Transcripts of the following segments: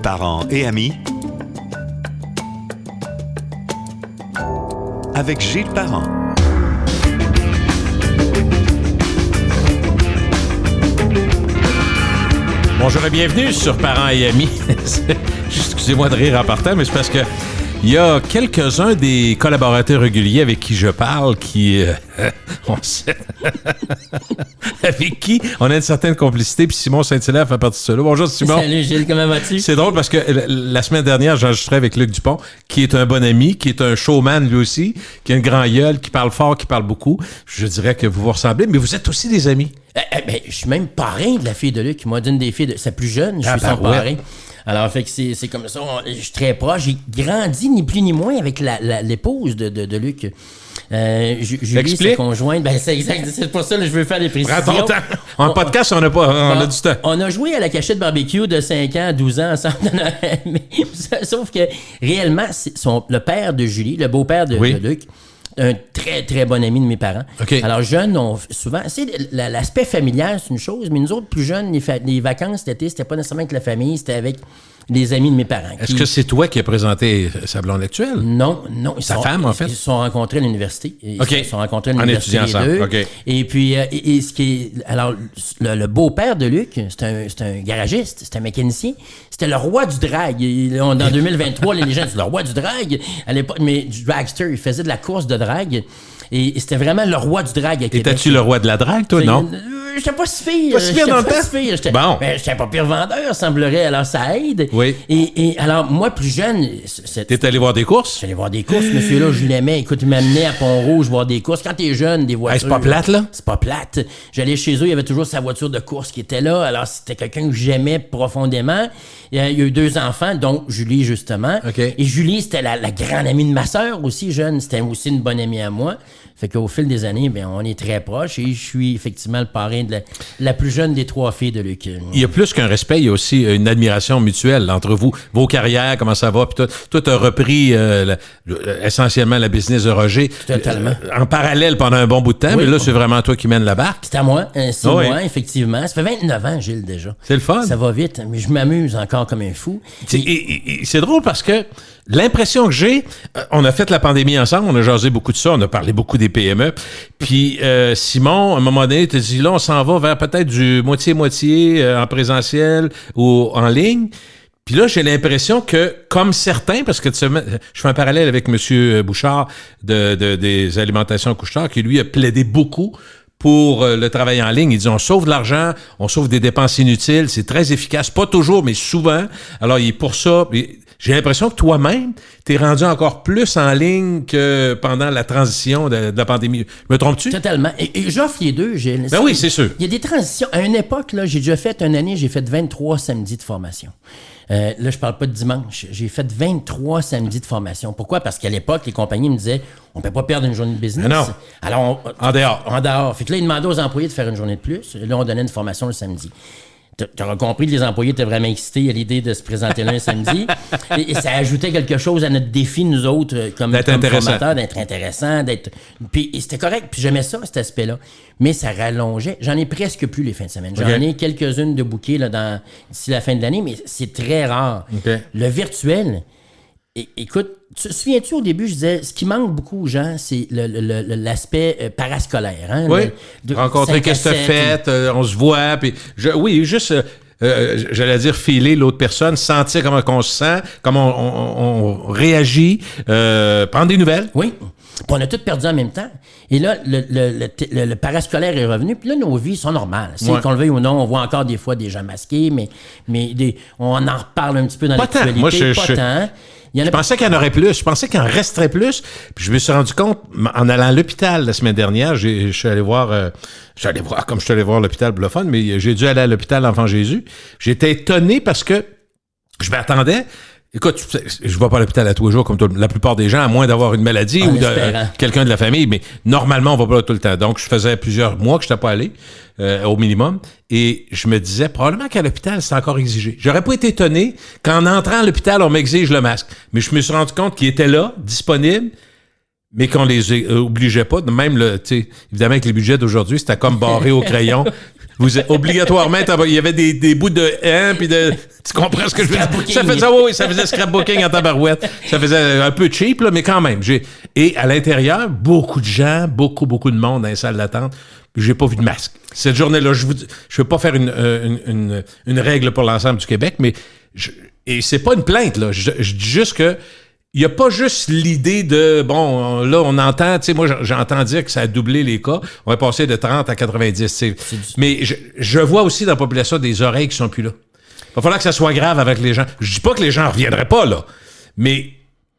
Parents et amis avec Gilles Parent. Bonjour et bienvenue sur Parents et amis. Excusez-moi de rire en partant, mais c'est parce que il y a quelques-uns des collaborateurs réguliers avec qui je parle qui... on sait... avec qui on a une certaine complicité, puis Simon Saint-Hilaire fait partie de cela. Bonjour Simon. Salut Gilles, comment vas-tu? C'est drôle parce que la semaine dernière, j'enregistrais avec Luc Dupont, qui est un bon ami, qui est un showman lui aussi, qui a une grande gueule, qui parle fort, qui parle beaucoup. Je dirais que vous vous ressemblez, mais vous êtes aussi des amis. Ben, je suis même parrain de la fille de Luc. Moi, d'une des filles de sa plus jeune, je suis son parrain. Alors, fait que c'est comme ça. Je suis très proche. J'ai grandi ni plus ni moins avec l'épouse de Luc. Julie, sa conjointe. Ben, c'est exact. C'est pour ça que je veux faire des précisions. Prends ton temps. En podcast, on a du temps. On a joué à la cachette barbecue de 5 ans à 12 ans ensemble. Sauf que, réellement, le père de Julie, le beau-père de Luc, un très, très bon ami de mes parents. Okay. Alors, jeunes, souvent... L'aspect familial, c'est une chose, mais nous autres, plus jeunes, les vacances l'été, c'était pas nécessairement avec la famille, c'était avec les amis de mes parents. Est-ce que c'est toi qui as présenté sa blonde actuelle? Non. Sa femme, en fait? Ils se sont rencontrés à l'université. OK. Ils se sont rencontrés à l'université, en étudiant les deux. OK. Et puis, ce qui est... Alors, le beau-père de Luc, c'est un garagiste, c'est un mécanicien. C'était le roi du drag. En 2023, les gens disent le roi du drag. À l'époque, mais du dragster, il faisait de la course de drag. Et c'était vraiment le roi du drag à Québec. Étais-tu le roi de la drague, toi, non? J'étais pas si pire. Pas si pire dans le temps? Bon. J'étais pas pire vendeur, semblerait. Alors, ça aide. Oui. Et alors, moi, plus jeune... T'es allé voir des courses? J'allais voir des courses. Monsieur-là, je l'aimais. Écoute, il m'amenait à Pont-Rouge voir des courses. Quand t'es jeune, des voitures... C'est pas plate, là? C'est pas plate. J'allais chez eux, il y avait toujours sa voiture de course qui était là. Alors, c'était quelqu'un que j'aimais profondément. Il y a eu 2 enfants, dont Julie, justement. Okay. Et Julie, c'était la grande amie de ma sœur aussi, jeune. C'était aussi une bonne amie à moi. Fait qu'au fil des années, bien, on est très proches et je suis effectivement le parrain de la plus jeune des 3 filles de Luc. Il y a plus qu'un respect, il y a aussi une admiration mutuelle entre vous, vos carrières, comment ça va, puis toi, t'as repris essentiellement la business de Roger. Totalement. En parallèle pendant un bon bout de temps, mais là, c'est vraiment toi qui mènes la barque. C'est à moi, c'est moi, effectivement. Ça fait 29 ans, Gilles, déjà. C'est le fun. Ça va vite, mais je m'amuse encore comme un fou. Et c'est drôle parce que l'impression que j'ai, on a fait la pandémie ensemble, on a jasé beaucoup de ça, on a parlé beaucoup des PME. Puis Simon, à un moment donné, te dit là, on s'en va vers peut-être du moitié-moitié en présentiel ou en ligne. Puis là, j'ai l'impression que, comme certains, parce que je fais un parallèle avec M. Bouchard des alimentations Couche-Tard, qui lui a plaidé beaucoup pour le travail en ligne. Il dit, on sauve de l'argent, on sauve des dépenses inutiles, c'est très efficace, pas toujours, mais souvent. Alors, il est pour ça. J'ai l'impression que toi-même, t'es rendu encore plus en ligne que pendant la transition de la pandémie. Me trompes-tu? Totalement. Et j'offre les deux, Gilles. Ben oui, c'est sûr. Il y a des transitions. À une époque, là, j'ai déjà fait une année, j'ai fait 23 samedis de formation. Là, je parle pas de dimanche. J'ai fait 23 samedis de formation. Pourquoi? Parce qu'à l'époque, les compagnies me disaient, on peut pas perdre une journée de business. Non. Alors, en dehors. En dehors. Fait que là, ils demandaient aux employés de faire une journée de plus. Et là, on donnait une formation le samedi. T'auras compris que les employés étaient vraiment excités à l'idée de se présenter là un samedi. Et ça ajoutait quelque chose à notre défi, nous autres, comme formateurs, d'être intéressant, Puis c'était correct, puis j'aimais ça, cet aspect-là. Mais ça rallongeait. J'en ai presque plus les fins de semaine. J'en ai quelques-unes de bookées là, d'ici la fin de l'année, mais c'est très rare. Okay. Le virtuel... Écoute, te souviens-tu au début, je disais, ce qui manque beaucoup aux gens, c'est l'aspect parascolaire. Hein? Oui, rencontrer qu'est-ce que t'as fait, on se voit, puis juste... j'allais dire filer l'autre personne, sentir comment on se sent, comment on réagit, prendre des nouvelles. Oui. Puis on a tout perdu en même temps. Et là, le parascolaire est revenu. Puis là, nos vies sont normales. Qu'on le veuille ou non, on voit encore des fois des gens masqués, mais on en reparle un petit peu dans l'actualité. Moi, pas tant. Je pensais qu'il y en aurait plus. Je pensais qu'il en resterait plus. Puis je me suis rendu compte, en allant à l'hôpital la semaine dernière, je suis allé voir, comme je suis allé voir l'hôpital Bluffon, mais j'ai dû aller à l'hôpital Enfant Jésus. J'étais étonné parce que je m'attendais. Écoute, je vais pas à l'hôpital à tous les jours comme la plupart des gens, à moins d'avoir une maladie ou quelqu'un de la famille, mais normalement, on va pas là tout le temps. Donc, je faisais plusieurs mois que je n'étais pas allé, au minimum, et je me disais, probablement qu'à l'hôpital, c'est encore exigé. J'aurais pas été étonné qu'en entrant à l'hôpital, on m'exige le masque. Mais je me suis rendu compte qu'il était là, disponible, mais qu'on les obligeait pas. Même, évidemment, avec les budgets d'aujourd'hui, c'était comme barré au crayon. Vous êtes obligatoirement, il y avait des bouts de puis de. Tu comprends ce que je veux dire? Ça faisait, oui, ça faisait scrapbooking en tabarouette. Ça faisait un peu cheap, là, mais quand même. Et à l'intérieur, beaucoup de gens, beaucoup de monde dans les salles d'attente. Puis j'ai pas vu de masque. Cette journée-là, je veux pas faire une règle pour l'ensemble du Québec, mais et c'est pas une plainte, là. Je dis juste que il n'y a pas juste l'idée de, bon, là, on entend, tu sais, moi, j'entends dire que ça a doublé les cas. On va passer de 30 à 90, mais je vois aussi dans la population des oreilles qui sont plus là. Il va falloir que ça soit grave avec les gens. Je dis pas que les gens ne reviendraient pas, là, mais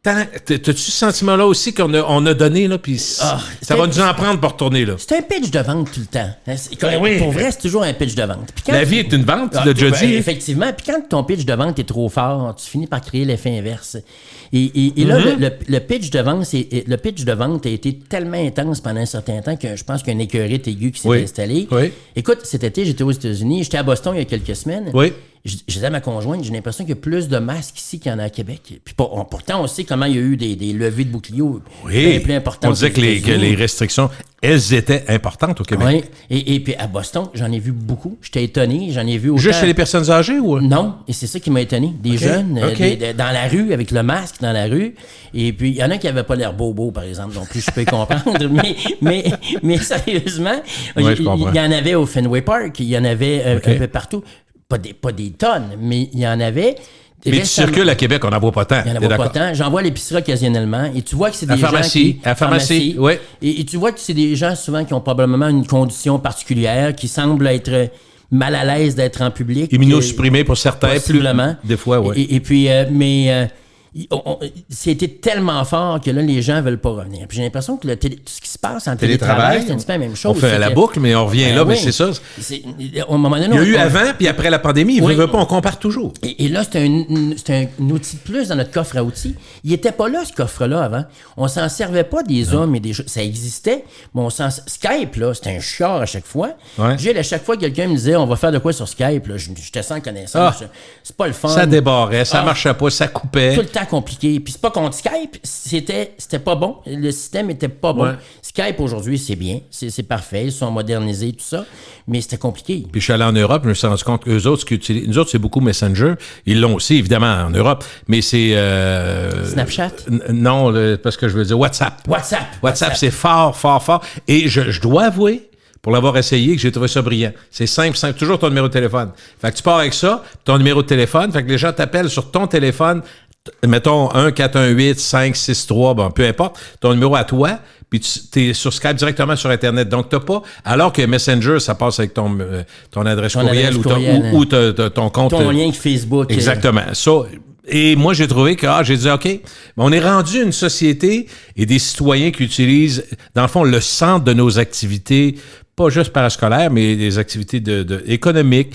t'as-tu ce sentiment-là aussi qu'on a donné, là, puis ça va nous en prendre pour retourner, là? C'est un pitch de vente tout le temps. Oui. Pour vrai, c'est toujours un pitch de vente. La vie est une vente, tu l'as déjà dit. Effectivement. Puis quand ton pitch de vente est trop fort, tu finis par créer l'effet inverse. Et là, le pitch de vente a été tellement intense pendant un certain temps que je pense qu'il y a une écœurite aiguë qui s'est installée. Oui. Écoute, cet été, j'étais aux États-Unis. J'étais à Boston il y a quelques semaines. Oui. Je disais à ma conjointe, j'ai l'impression qu'il y a plus de masques ici qu'il y en a à Québec. Puis pourtant, on sait comment il y a eu des levées de boucliers bien plus importantes. On disait que les restrictions, elles étaient importantes au Québec. Oui. Et puis à Boston, j'en ai vu beaucoup. J'étais étonné. J'en ai vu autant. Juste chez les personnes âgées ou? Non. Et c'est ça qui m'a étonné. Des jeunes, dans la rue, avec le masque dans la rue. Et puis, il y en a qui n'avaient pas l'air bobo, par exemple. Non plus, je peux comprendre. mais sérieusement, il y en avait au Fenway Park. Il y en avait un peu partout. Pas des tonnes, mais il y en avait. Mais tu circules à Québec, on n'en voit pas tant. Il n'y en a pas tant. J'en vois à l'épicerie occasionnellement. Et tu vois que c'est des gens À la pharmacie, oui. Et tu vois que c'est des gens souvent qui ont probablement une condition particulière, qui semblent être mal à l'aise d'être en public. Immunosupprimés pour certains. Possiblement. Des fois, oui. Et puis, c'était tellement fort que là, les gens ne veulent pas revenir. Puis j'ai l'impression que ce qui se passe en télétravail, c'est un petit peu la même chose. On fait la boucle, mais on revient là, mais c'est ça. Au moment donné, il y a eu avant, puis après la pandémie, il ne veut pas, on compare toujours. Et là, c'est un outil de plus dans notre coffre à outils. Il n'était pas là, ce coffre-là, avant. On s'en servait pas des hommes et des choses. Ça existait, mais Skype, là, c'était un chiard à chaque fois. Ouais. À chaque fois, quelqu'un me disait, on va faire de quoi sur Skype, là, j'étais sans connaissance. C'est pas le fun. Ça débarrait, ça marchait pas, ça coupait. Tout le temps compliqué. Puis c'est pas contre Skype, c'était pas bon. Le système était pas bon. Ouais. Skype, aujourd'hui, c'est bien. C'est parfait. Ils sont modernisés, tout ça. Mais c'était compliqué. Puis je suis allé en Europe, je me suis rendu compte qu'eux autres, nous autres, c'est beaucoup Messenger. Ils l'ont aussi, évidemment, en Europe. Mais c'est... Snapchat? Non, parce que je veux dire WhatsApp. WhatsApp, c'est fort. Et je dois avouer, pour l'avoir essayé, que j'ai trouvé ça brillant. C'est simple, toujours ton numéro de téléphone. Fait que tu pars avec ça, ton numéro de téléphone, fait que les gens t'appellent sur ton téléphone, mettons 1-418-563, bon, peu importe, ton numéro à toi, puis tu es sur Skype directement sur Internet. Donc, t'as pas... Alors que Messenger, ça passe avec ton adresse courriel ou ton compte... Ton lien avec Facebook. Exactement. Ça... Et moi, j'ai trouvé que, j'ai dit, OK, on est rendu une société et des citoyens qui utilisent, dans le fond, le centre de nos activités, pas juste parascolaires, mais des activités économiques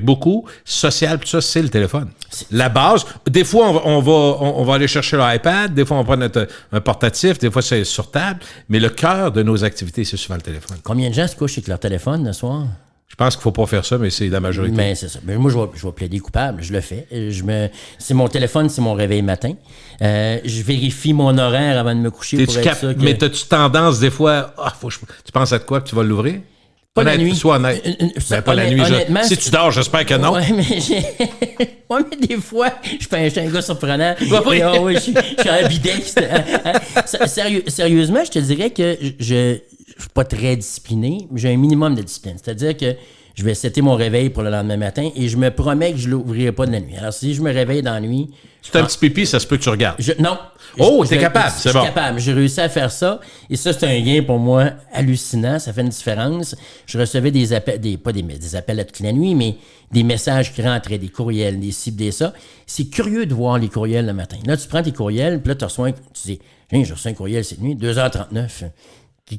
beaucoup, sociales, tout ça, c'est le téléphone. La base. Des fois, on va aller chercher l'iPad, des fois, on prend un portatif, des fois, c'est sur table, mais le cœur de nos activités, c'est souvent le téléphone. Combien de gens se couchent avec leur téléphone le soir? Je pense qu'il ne faut pas faire ça, mais c'est la majorité. Mais c'est ça. Mais moi, je vais plaider coupable. Je le fais. C'est mon téléphone, c'est mon réveil matin. Je vérifie mon horaire avant de me coucher pour être sûr que... Mais as-tu tendance, des fois, tu penses à de quoi, puis tu vas l'ouvrir? Pas la nuit. Sois honnête. Pas la nuit. Honnêtement, si tu dors, j'espère que non. Ouais, mais des fois, je suis un gars surprenant. Je suis ambidextre. Sérieusement, je te dirais que je suis pas très discipliné, mais j'ai un minimum de discipline. C'est-à-dire que je vais setter mon réveil pour le lendemain matin et je me promets que je ne l'ouvrirai pas de la nuit. Alors, si je me réveille dans la nuit... C'est un petit pipi, ça se peut que tu regardes. Non. T'es capable, c'est bon. Je suis capable. J'ai réussi à faire ça. Et ça, c'est un gain pour moi hallucinant. Ça fait une différence. Je recevais des appels, pas des appels à toute la nuit, mais des messages qui rentraient, des courriels, des cibles, des ça. C'est curieux de voir les courriels le matin. Là, tu prends tes courriels, puis là, tu reçois tu dis, j'ai reçu un courriel cette nuit, 2h39.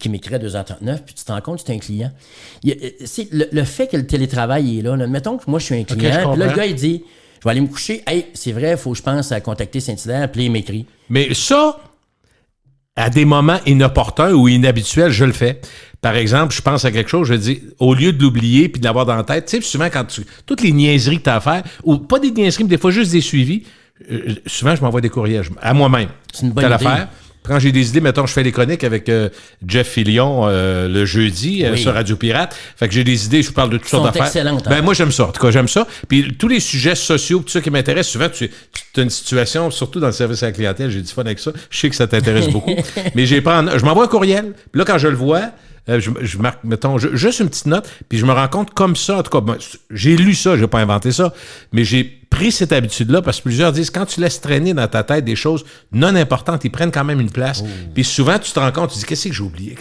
Qui m'écrit à 2h39, puis tu te rends compte que c'est un client. C'est le fait que le télétravail est là. Mettons que moi, je suis un client, puis là, le gars, il dit, je vais aller me coucher. Hey, c'est vrai, il faut que je pense à contacter Saint-Hilaire, puis il m'écrit. Mais ça, à des moments inopportuns ou inhabituels, je le fais. Par exemple, je pense à quelque chose, je dis, au lieu de l'oublier puis de l'avoir dans la tête, tu sais, souvent, toutes les niaiseries que tu as à faire, ou pas des niaiseries, mais des fois juste des suivis, souvent, je m'envoie des courriels à moi-même. C'est une bonne idée. quand j'ai des idées, mettons, je fais les chroniques avec Jeff Fillion le jeudi sur Radio Pirate. Fait que j'ai des idées, je vous parle de toutes sortes d'affaires. Excellentes. Ben, moi, j'aime ça. En tout cas, j'aime ça. Puis tous les sujets sociaux, tout ça qui m'intéresse, souvent, tu as une situation, surtout dans le service à la clientèle, j'ai du fun avec ça. Je sais que ça t'intéresse beaucoup. Mais je m'envoie un courriel. Puis là, quand je le vois, je marque, mettons, juste une petite note, puis je me rends compte comme ça, en tout cas, j'ai lu ça, j'ai pas inventé ça, mais j'ai pris cette habitude-là parce que plusieurs disent, quand tu laisses traîner dans ta tête des choses non importantes, ils prennent quand même une place. Puis souvent, tu te rends compte, tu dis, qu'est-ce que j'ai oublié?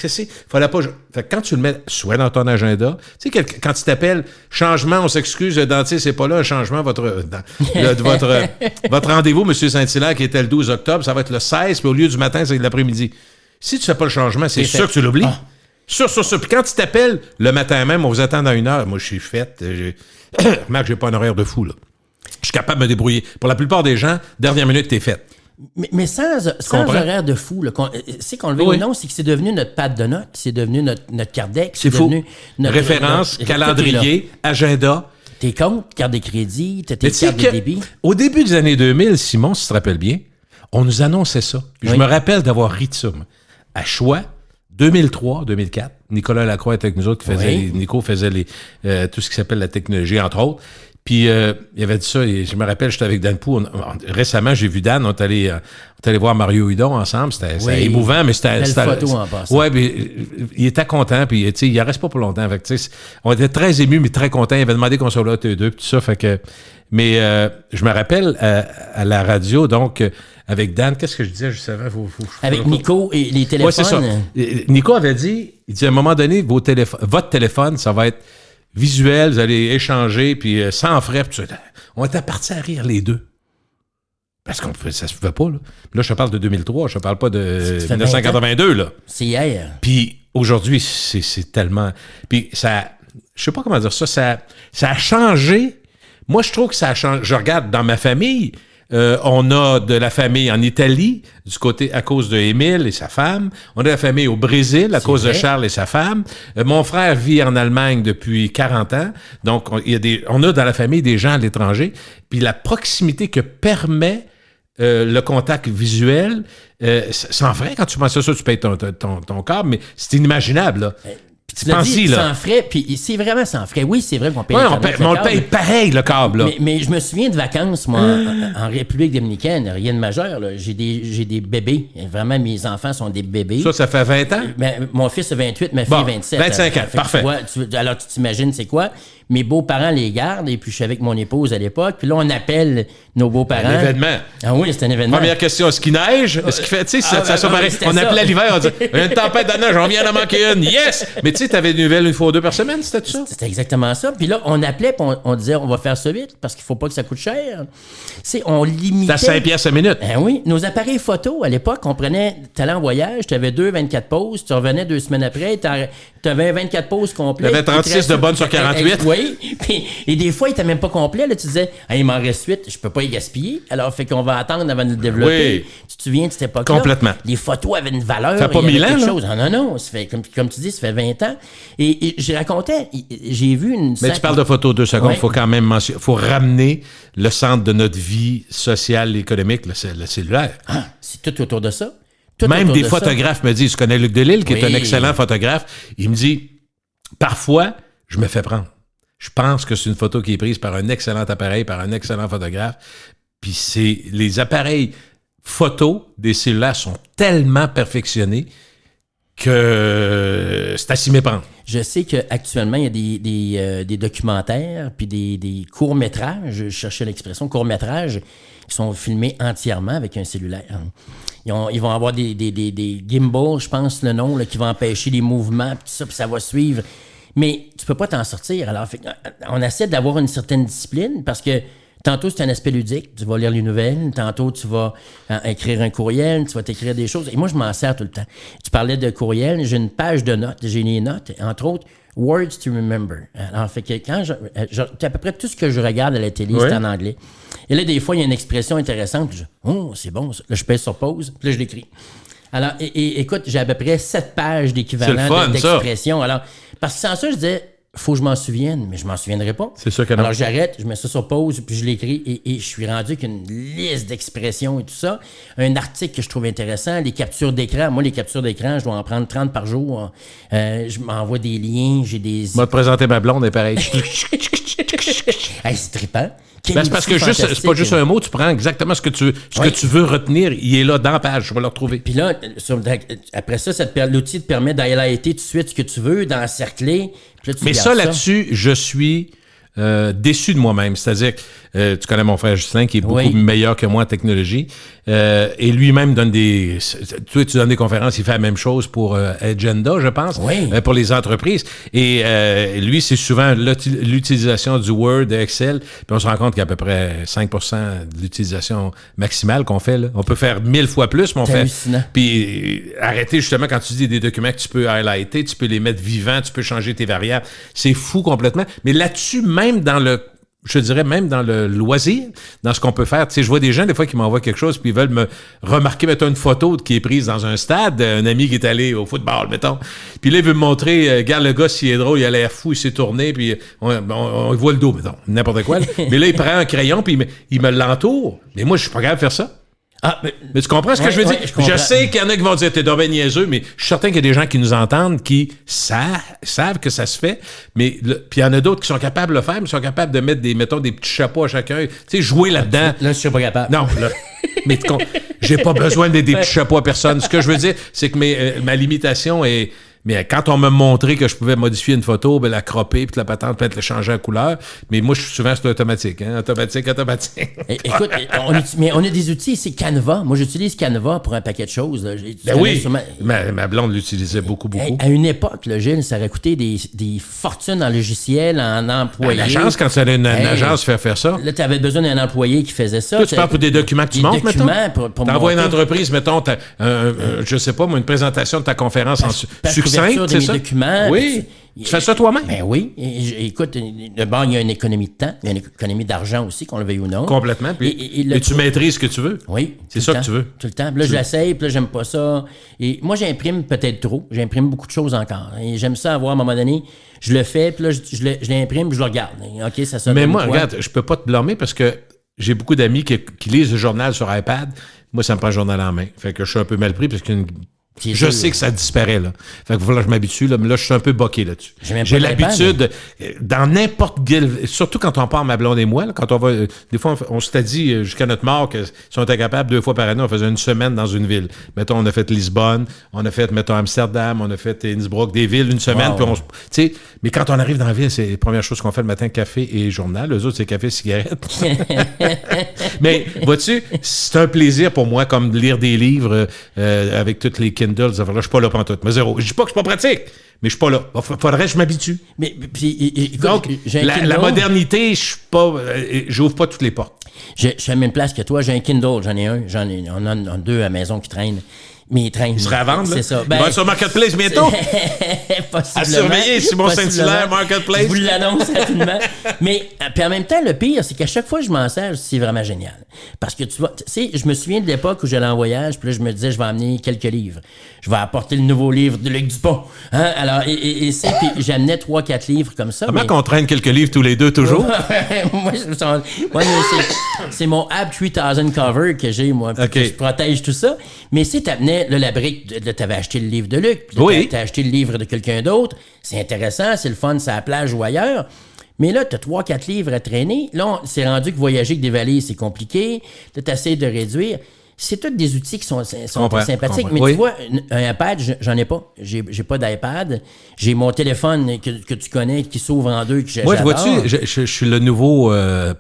Fallait pas... Fait que quand tu le mets soit dans ton agenda, tu sais, quand tu t'appelles changement, on s'excuse, le dentiste, c'est pas là, un changement, votre rendez-vous, M. Saint-Hilaire, qui était le 12 octobre, ça va être le 16, puis au lieu du matin, c'est l'après-midi. Si tu fais pas le changement, c'est sûr que tu l'oublies. Sûr. Puis quand tu t'appelles le matin même, on vous attend dans 1 heure. Moi, je suis faite. Remarque, j'ai pas un horaire de fou, là. Je suis capable de me débrouiller. Pour la plupart des gens, dernière minute, t'es faite. Mais sans horaire de fou, là, c'est qu'on le veut ou non, c'est que c'est devenu notre pad de notes, c'est devenu notre cardex. C'est fou. Référence, calendrier, agenda. Tes comptes, carte de crédit, tes cartes de débit. Au début des années 2000, Simon, si tu te rappelles bien, on nous annonçait ça. Je me rappelle d'avoir ri de ça. À Choix, 2003, 2004, Nicolas Lacroix était avec nous autres. Nico faisait tout ce qui s'appelle la technologie, entre autres. Puis, il avait dit ça, et je me rappelle, j'étais avec Dan Pou. Récemment, j'ai vu Dan, on est allé voir Mario Hudon ensemble. C'était émouvant, mais c'était... Belle photo en passant. Ouais, mais il était content, puis, tu sais, il reste pas pour longtemps. Fait que, on était très émus, mais très contents. Il avait demandé qu'on soit là, tous les deux, puis tout ça. Fait que... Mais je me rappelle, à la radio, donc... avec Dan, qu'est-ce que je disais juste avant? Avec Nico et les téléphones. Oui, c'est ça. Nico avait dit, à un moment donné, votre téléphone, ça va être visuel, vous allez échanger, puis sans frais. Puis on était partis à rire les deux. Parce ça se pouvait pas, là. Là, je te parle de 2003, je te parle pas de 1982, là. C'est hier. Puis aujourd'hui, c'est tellement... Puis ça... Je sais pas comment dire ça. Ça a changé. Moi, je trouve que ça a changé. Je regarde dans ma famille... on a de la famille en Italie, du côté à cause de Émile et sa femme. On a de la famille au Brésil à cause de Charles et sa femme. Mon frère vit en Allemagne depuis 40 ans. Donc, on a dans la famille des gens à l'étranger. Puis la proximité que permet le contact visuel, sans frais, quand tu penses à ça, tu payes ton câble, mais c'est inimaginable, là. Tu l'as dit, sans frais, puis c'est vraiment sans frais. Oui, c'est vrai qu'on paye mais on le paye pareil, le câble. Là. Mais je me souviens de vacances, moi, en République dominicaine, rien de majeur. Là. J'ai des bébés. Vraiment, mes enfants sont des bébés. Ça fait 20 ans? Ben, mon fils a 28, ma fille 27. 25 ans, parfait. Alors, tu t'imagines, c'est quoi? Mes beaux-parents les gardent, et puis je suis avec mon épouse à l'époque. Puis là, on appelle nos beaux-parents. Un événement. Ah oui, c'est un événement. Première question, est-ce qu'il neige? Est-ce qu'il fait, tu sais, ça paraît. On appelait l'hiver, on dit, une tempête de neige, on vient d'en manquer une. Yes! Mais tu sais, t'avais des nouvelles une fois ou deux par semaine, c'était ça? C'était exactement ça. Puis là, on appelait, puis on disait, on va faire ça vite, parce qu'il faut pas que ça coûte cher. C'est, on limitait. C'est à 5 piastres la minute. Ben oui. Nos appareils photo, à l'époque, on prenait, t'allais en voyage, t'avais 24 pauses, tu revenais 2 semaines après, t'avais 24 pauses complètes. T'avais 36 de bonnes sur 48. Oui. Et des fois, il était même pas complet. Là, tu disais, il m'en reste 8, je peux pas y gaspiller. Alors, fait qu'on va attendre avant de le développer. Oui. Tu te souviens de cette époque-là? Complètement. Les photos avaient une valeur. Ça fait pas 1000 ans, là? Chose. Non. Ça fait, comme tu dis, ça fait 20 ans. Et je racontais, j'ai vu une... Mais tu parles de photos 2 secondes. Il faut quand même faut ramener le centre de notre vie sociale et économique, le cellulaire. Ah, c'est tout autour de ça. Même des photographes me disent, je connais Luc Delisle, qui est un excellent photographe, il me dit, parfois, je me fais prendre. Je pense que c'est une photo qui est prise par un excellent appareil, par un excellent photographe. Puis les appareils photos des cellulaires sont tellement perfectionnés que c'est à s'y méprendre. Je sais qu'actuellement, il y a des documentaires puis des courts-métrages, je cherchais l'expression, courts-métrages, qui sont filmés entièrement avec un cellulaire. Ils vont avoir des gimbals, je pense le nom, là, qui vont empêcher les mouvements, puis tout ça, puis ça va suivre. Mais tu peux pas t'en sortir. Alors, on essaie d'avoir une certaine discipline parce que tantôt, c'est un aspect ludique. Tu vas lire les nouvelles. Tantôt, tu vas écrire un courriel. Tu vas t'écrire des choses. Et moi, je m'en sers tout le temps. Tu parlais de courriel. J'ai une page de notes. J'ai les notes. Entre autres, Words to Remember. Alors, fait que quand à peu près tout ce que je regarde à la télé, c'est en anglais. Et là, des fois, il y a une expression intéressante. Puis c'est bon, ça. Là, je pèse sur pause. Puis là, je l'écris. Alors, écoute, j'ai à peu près 7 pages d'équivalent d'expression. Alors, parce que sans ça, je disais, faut que je m'en souvienne, mais je m'en souviendrai pas. C'est sûr que non. Alors, j'arrête, je mets ça sur pause, puis je l'écris, et je suis rendu avec une liste d'expressions et tout ça. Un article que je trouve intéressant, les captures d'écran. Moi, les captures d'écran, je dois en prendre 30 par jour. Je m'envoie des liens, j'ai des... Moi, te présenter ma blonde est pareil. Hey, c'est trippant. Ben, c'est parce que c'est pas juste un mot, tu prends exactement ce que tu veux retenir, il est là dans la page, je vais le retrouver. Puis là, après ça, l'outil te permet d'highlighter tout de suite ce que tu veux, d'encercler. Puis là, tu Mais gardes là-dessus, je suis déçu de moi-même. C'est-à-dire que tu connais mon frère Justin qui est beaucoup meilleur que moi en technologie. Et lui-même donne tu donnes des conférences, il fait la même chose pour Agenda, je pense, pour les entreprises. Et lui, c'est souvent l'utilisation du Word, de Excel. Puis on se rend compte qu'il y a à peu près 5% de l'utilisation maximale qu'on fait. Là. On peut faire 1000 fois plus, mais on fait. Hallucinant. Puis arrêter justement quand tu dis des documents que tu peux highlighter, tu peux les mettre vivants, tu peux changer tes variables. C'est fou complètement. Mais là-dessus, même dans le loisir, dans ce qu'on peut faire. Tu sais, je vois des gens, des fois, qui m'envoient quelque chose, puis ils veulent me remarquer, mettons, une photo qui est prise dans un stade, un ami qui est allé au football, mettons. Puis là, il veut me montrer, regarde le gars, s'il est drôle, il a l'air fou, il s'est tourné, puis on voit le dos, mettons, n'importe quoi. Mais là, il prend un crayon, puis il me l'entoure. Mais moi, je suis pas capable de faire ça. Ah, mais tu comprends ce que je veux dire? Je sais qu'il y en a qui vont dire t'es donc ben niaiseux, mais je suis certain qu'il y a des gens qui nous entendent qui savent que ça se fait, mais puis il y en a d'autres qui sont capables de le faire, mais sont capables de mettre des petits chapeaux à chacun. Tu sais, jouer là-dedans. Là, je suis pas capable. Non, là. Mais j'ai pas besoin de des petits chapeaux à personne. Ce que je veux dire, c'est que ma limitation est. Mais quand on m'a montré que je pouvais modifier une photo, ben la cropper, puis la patente, peut-être le changer en couleur. Mais moi, je suis souvent sur l'automatique. Hein? Automatique. Écoute, mais on a des outils, c'est Canva. Moi, j'utilise Canva pour un paquet de choses. Là. Ben oui, sûrement... ma blonde l'utilisait beaucoup. À une époque, là, Gilles, ça aurait coûté des fortunes en logiciel, en employé. La chance, quand tu as une agence faire ça. Là, tu avais besoin d'un employé qui faisait ça. Toi, tu parles pour des documents que tu montes, mettons? T'envoies une entreprise, mettons, je sais pas, moi, une présentation de ta conférence en succinct, c'est ça? Documents, oui. Tu fais ça toi-même? Ben oui. Écoute, d'abord, il y a une économie de temps, il y a une économie d'argent aussi, qu'on le veuille ou non. Complètement. Et tu maîtrises ce que tu veux. Oui. C'est ça que tu veux. Tout le temps. Puis là, je l'essaye, puis là, j'aime pas ça. Et moi, j'imprime peut-être trop. J'imprime beaucoup de choses encore. Et j'aime ça avoir, à un moment donné, je le fais, puis là, je l'imprime, puis je le regarde. OK, ça sonne. Mais moi, regarde, je peux pas te blâmer parce que j'ai beaucoup d'amis qui lisent le journal sur iPad. Moi, ça me prend le journal en main. Fait que je suis un peu mal pris parce qu'il je sais que ça disparaît, là. Fait que voilà, je m'habitue, là, mais là, je suis un peu boqué là-dessus. J'ai l'habitude, dans n'importe quel... Surtout quand on part, ma blonde et moi, là, quand on va... Des fois, on s'était dit jusqu'à notre mort que si on était capable, 2 fois par année, on faisait une semaine dans une ville. Mettons, on a fait Lisbonne, on a fait, mettons, Amsterdam, on a fait Innsbruck, des villes, une semaine, puis on... Tu sais, mais quand on arrive dans la ville, c'est les premières choses qu'on fait le matin, café et journal. Eux autres, c'est café et cigarette. Mais, vois-tu, c'est un plaisir pour moi, comme de lire des livres avec toutes les Kindle. Là, je suis pas là pantoute. Mais zéro. Je dis pas que je suis pas pratique, mais je suis pas là. Faudrait que je m'habitue. Mais puis, donc, la modernité, je suis pas, j'ouvre pas toutes les portes. Je suis à la même place que toi. J'ai un Kindle, j'en ai un. On en a 2 à la maison qui traînent. Mais il traîne. Il serait à vendre, là? C'est ça. Il va être sur Marketplace bientôt. À surveiller, Simon Saint-Hilaire, Marketplace. Je vous l'annonce rapidement. Mais puis en même temps, le pire, c'est qu'à chaque fois que je m'en sers, c'est vraiment génial. Parce que tu vois, tu sais, je me souviens de l'époque où j'allais en voyage, puis là, je me disais, je vais emmener quelques livres. Je vais apporter le nouveau livre de Luc Dupont. Hein? Alors, puis j'amenais 3-4 livres comme ça. Comment qu'on traîne quelques livres tous les deux, toujours? Moi, c'est mon Ab 3000 cover que j'ai, moi. Okay. Je protège tout ça. Mais si t'amenais là, la brique, là, t'avais acheté le livre de Luc, puis là, t'as acheté le livre de quelqu'un d'autre. C'est intéressant, c'est le fun, c'est à la plage ou ailleurs. Mais là, t'as 3-4 livres à traîner. Là, c'est rendu que voyager avec des valises, c'est compliqué. Là, t'essayes de réduire. C'est tous des outils qui sont sympathiques. Mais tu vois, un iPad, j'en ai pas. J'ai pas d'iPad. J'ai mon téléphone que tu connais, qui s'ouvre en deux, que j'adore. Moi, vois-tu, je suis le nouveau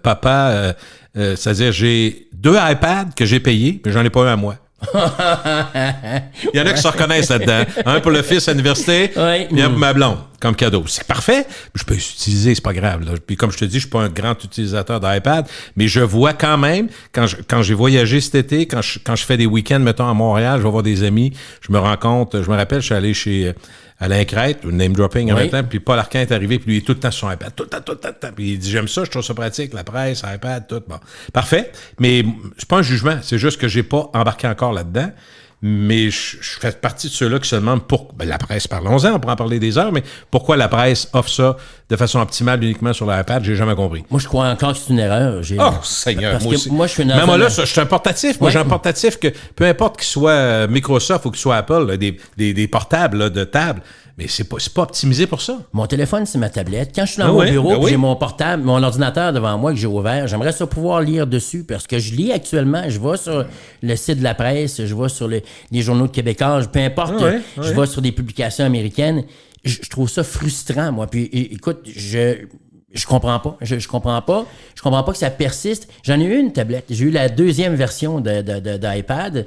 papa. C'est-à-dire, j'ai 2 iPads que j'ai payés, mais j'en ai pas un à moi. Il y en a qui se reconnaissent là-dedans. Un pour le fils à l'université, et un pour ma blonde, comme cadeau. C'est parfait. Je peux utiliser, c'est pas grave. Là. Puis comme je te dis, je suis pas un grand utilisateur d'iPad, mais je vois quand même, quand j'ai voyagé cet été, quand je fais des week-ends, mettons, à Montréal, je vais voir des amis, je me rends compte, je me rappelle, je suis allé chez Alain Crête, name dropping en même temps, puis Paul Arcand est arrivé, puis lui, il est tout le temps sur son iPad, tout le temps. Puis il dit, j'aime ça, je trouve ça pratique, la presse, iPad, tout. Bon, parfait. Mais c'est pas un jugement, c'est juste que j'ai pas embarqué encore là-dedans. mais je fais partie de ceux-là qui se demandent la presse, parlons-en, on pourra en parler des heures, mais pourquoi la presse offre ça de façon optimale uniquement sur l'iPad, j'ai jamais compris. Moi, je crois encore que c'est une erreur. Oh, Seigneur, parce moi que aussi. moi, je suis Mais moi, là, je suis un portatif. Moi, Ouais. j'ai un portatif que, peu importe qu'il soit Microsoft ou qu'il soit Apple, là, des portables là, de table, mais c'est pas optimisé pour ça. Mon téléphone, c'est ma tablette. Quand je suis dans Ah mon oui, bureau, ben puis oui. j'ai mon portable, mon ordinateur devant moi que j'ai ouvert, j'aimerais ça pouvoir lire dessus parce que je lis actuellement. Je vais sur le site de la presse, je vais sur les journaux de Québécois, peu importe, Ah ouais, je vais sur des publications américaines. Je trouve ça frustrant, moi. Puis écoute, je comprends pas. Je comprends pas. Je comprends pas que ça persiste. J'en ai eu une tablette. J'ai eu la deuxième version d'iPad.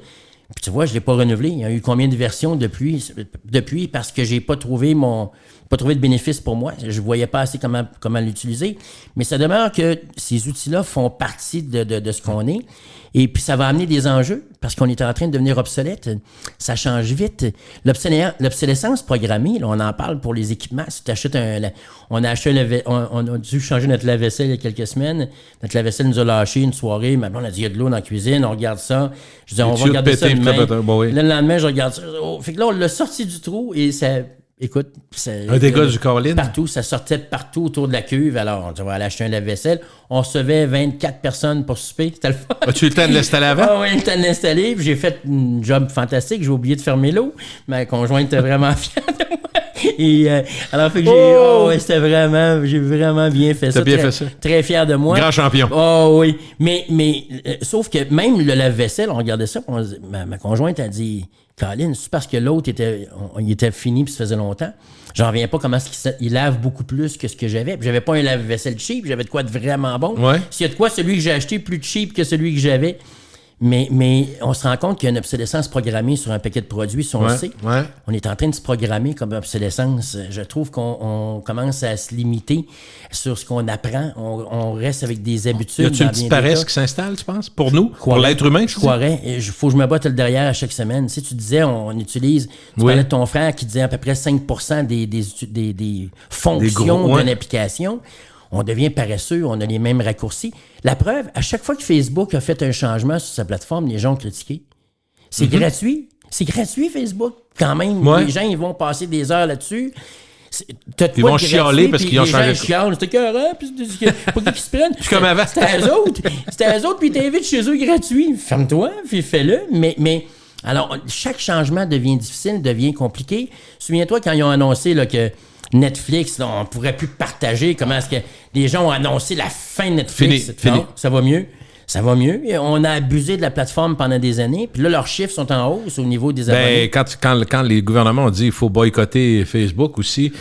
Puis tu vois, je l'ai pas renouvelé. Il y a eu combien de versions depuis parce que j'ai pas trouvé de bénéfice pour moi. Je voyais pas assez comment l'utiliser. Mais ça demeure que ces outils-là font partie de ce qu'on est. Et puis, ça va amener des enjeux parce qu'on est en train de devenir obsolète. Ça change vite. L'obsolescence programmée, là, on en parle pour les équipements. Si tu achètes on a dû changer notre lave-vaisselle il y a quelques semaines. Notre lave-vaisselle nous a lâché une soirée. Maintenant, on a dit, il y a de l'eau dans la cuisine. On regarde ça. Je dis, on va regarder ça demain. Bon, oui. Là, le lendemain, je regarde ça. Fait que là, on l'a sorti du trou et ça... Écoute, Un dégât du Caroline. Partout, ça sortait de partout autour de la cuve. Alors, on va aller acheter un lave-vaisselle. On recevait 24 personnes pour souper. C'était le fun. As-tu eu le temps de l'installer avant? Ah oui, le temps de l'installer. Puis j'ai fait un job fantastique. J'ai oublié de fermer l'eau. Ma conjointe était vraiment fière de moi. Et alors, fait que j'ai vraiment bien fait ça. T'as bien fait ça. Très fier de moi. Grand champion. Oh oui. Mais sauf que même le lave-vaisselle, on regardait ça. Ma conjointe a dit... Colin, c'est parce que l'autre il était fini puis ça faisait longtemps. J'en reviens pas comment il lave beaucoup plus que ce que j'avais. Puis j'avais pas un lave-vaisselle cheap, j'avais de quoi de vraiment bon. Ouais. S'il y a de quoi, celui que j'ai acheté plus cheap que celui que j'avais. Mais on se rend compte qu'il y a une obsolescence programmée sur un paquet de produits, si on le sait. Ouais. On est en train de se programmer comme obsolescence. Je trouve qu'on commence à se limiter sur ce qu'on apprend. On reste avec des habitudes. Y a-t-il une petite paresse qui s'installe, tu penses, pour nous? Pour l'être humain? Je croirais. Il faut que je me batte le derrière à chaque semaine. Si tu disais, on utilise... Tu parlais de ton frère qui disait à peu près 5% des fonctions d'une application. On devient paresseux, on a les mêmes raccourcis. La preuve, à chaque fois que Facebook a fait un changement sur sa plateforme, les gens ont critiqué. C'est gratuit. C'est gratuit, Facebook, quand même. Ouais. Les gens, ils vont passer des heures là-dessus. Ils vont chialer parce qu'ils ont changé de chialent. C'était écœurant, puis pour qu'ils se prennent. C'est comme avant. C'était eux autres, puis ils t'invitent chez eux gratuit. Ferme-toi, puis fais-le. Mais alors, chaque changement devient difficile, devient compliqué. Souviens-toi quand ils ont annoncé là, que Netflix, là, on pourrait plus partager comment est-ce que les gens ont annoncé la fin de Netflix. Fini. Non, ça va mieux. Ça va mieux. On a abusé de la plateforme pendant des années. Puis là, leurs chiffres sont en hausse au niveau des abonnés. Quand les gouvernements ont dit qu'il faut boycotter Facebook aussi,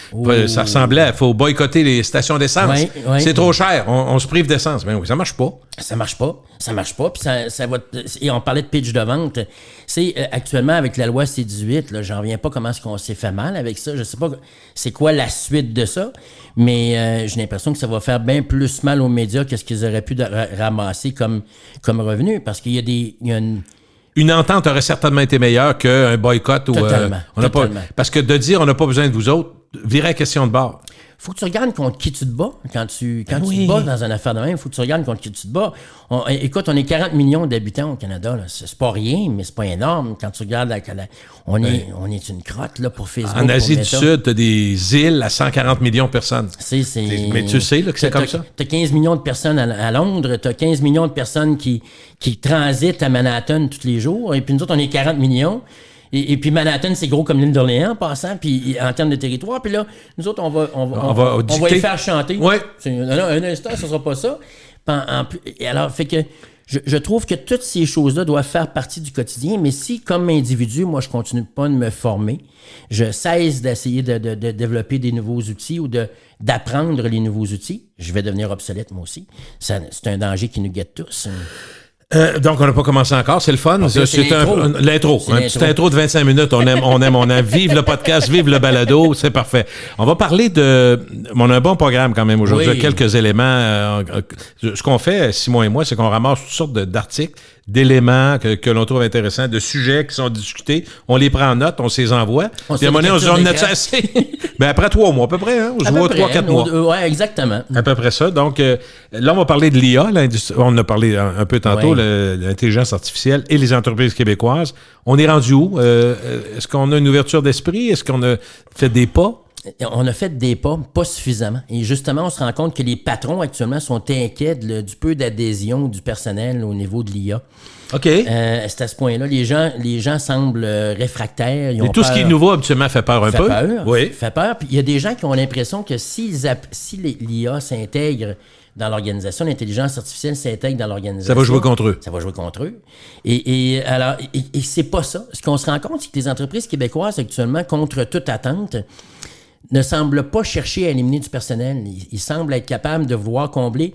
ça ressemblait à il faut boycotter les stations d'essence. Oui. C'est trop cher. On se prive d'essence. Mais oui, ça marche pas. Ça marche pas. Puis ça va... Et on parlait de pitch de vente. C'est actuellement, avec la loi C-18, là, j'en reviens pas comment est-ce qu'on s'est fait mal avec ça. Je sais pas c'est quoi la suite de ça, mais j'ai l'impression que ça va faire bien plus mal aux médias que ce qu'ils auraient pu ramasser comme revenu. Parce qu'il y a une entente aurait certainement été meilleure qu'un boycott. Totalement. Parce que de dire on n'a pas besoin de vous autres, virait question de bord. Faut que tu regardes contre qui tu te bats. Quand tu te bats dans une affaire de même, faut que tu regardes contre qui tu te bats. Écoute, on est 40 millions d'habitants au Canada. Là. C'est pas rien, mais c'est pas énorme. Quand tu regardes, on est une crotte là, pour Facebook. En Asie du Sud, tu as des îles à 140 millions de personnes. Mais tu sais là, que c'est comme ça. Tu as 15 millions de personnes à Londres. Tu as 15 millions de personnes qui transitent à Manhattan tous les jours. Et puis nous autres, on est 40 millions. Et puis Manhattan, c'est gros comme l'île d'Orléans en passant, puis en termes de territoire. Puis là, nous autres, on va les faire chanter. Ouais. Un instant, ce ne sera pas ça. Alors, fait que je trouve que toutes ces choses-là doivent faire partie du quotidien, mais si, comme individu, moi, je continue pas de me former, je cesse d'essayer de développer des nouveaux outils ou d'apprendre les nouveaux outils, je vais devenir obsolète, moi aussi. C'est un danger qui nous guette tous. Donc, on n'a pas commencé encore, c'est le fun. Okay, c'est l'intro. Un petit intro de 25 minutes. On aime. Vive le podcast, vive le balado, c'est parfait. On va parler on a un bon programme quand même aujourd'hui. Oui. Quelques éléments. Ce qu'on fait, Simon et moi, c'est qu'on ramasse toutes sortes d'articles, d'éléments que l'on trouve intéressants, de sujets qui sont discutés. On les prend en note, on se les envoie. Puis à un moment donné, on se dit, on a assez. Mais après 3 mois, à peu près, hein? On se voit 3-4 mois. Oui, exactement. À peu près ça. Donc, là, on va parler de l'IA. On en a parlé un peu tantôt, l'intelligence artificielle et les entreprises québécoises. On est rendu où? Est-ce qu'on a une ouverture d'esprit? Est-ce qu'on a fait des pas? On a fait des pas suffisamment. Et justement, on se rend compte que les patrons actuellement sont inquiets du peu d'adhésion du personnel au niveau de l'IA. OK. C'est à ce point-là. Les gens semblent réfractaires. Ils ont tout ce qui est nouveau, habituellement, fait peur un peu. Oui. Fait peur. Puis il y a des gens qui ont l'impression que si l'IA s'intègre dans l'organisation, l'intelligence artificielle s'intègre dans l'organisation. Ça va jouer contre eux. Ça va jouer contre eux. Et c'est pas ça. Ce qu'on se rend compte, c'est que les entreprises québécoises, actuellement, contre toute attente, ne semblent pas chercher à éliminer du personnel. Ils semblent être capables de vouloir combler.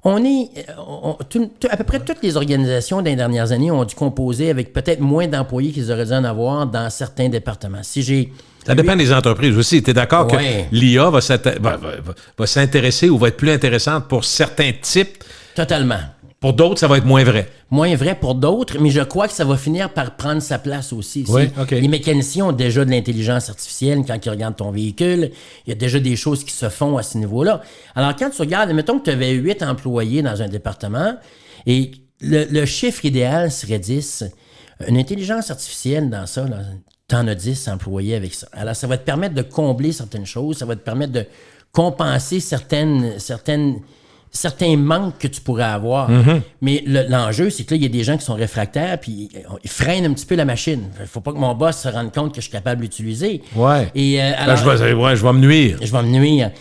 À peu près toutes les organisations des dernières années ont dû composer avec peut-être moins d'employés qu'ils auraient dû en avoir dans certains départements. Ça dépend des entreprises aussi. Tu es d'accord que l'IA va s'intéresser ou va être plus intéressante pour certains types? Totalement. Pour d'autres, ça va être moins vrai. Moins vrai pour d'autres, mais je crois que ça va finir par prendre sa place aussi. Oui, OK. Les mécaniciens ont déjà de l'intelligence artificielle quand ils regardent ton véhicule. Il y a déjà des choses qui se font à ce niveau-là. Alors, quand tu regardes, mettons que tu avais 8 employés dans un département et le chiffre idéal serait 10. Une intelligence artificielle dans ça, tu en as 10 employés avec ça. Alors, ça va te permettre de combler certaines choses, ça va te permettre de compenser certains manques que tu pourrais avoir. Mm-hmm. Mais l'enjeu, c'est que là, il y a des gens qui sont réfractaires puis ils freinent un petit peu la machine. Il ne faut pas que mon boss se rende compte que je suis capable d'utiliser. Ouais. Et, alors, je vais me nuire. Je vais me nuire.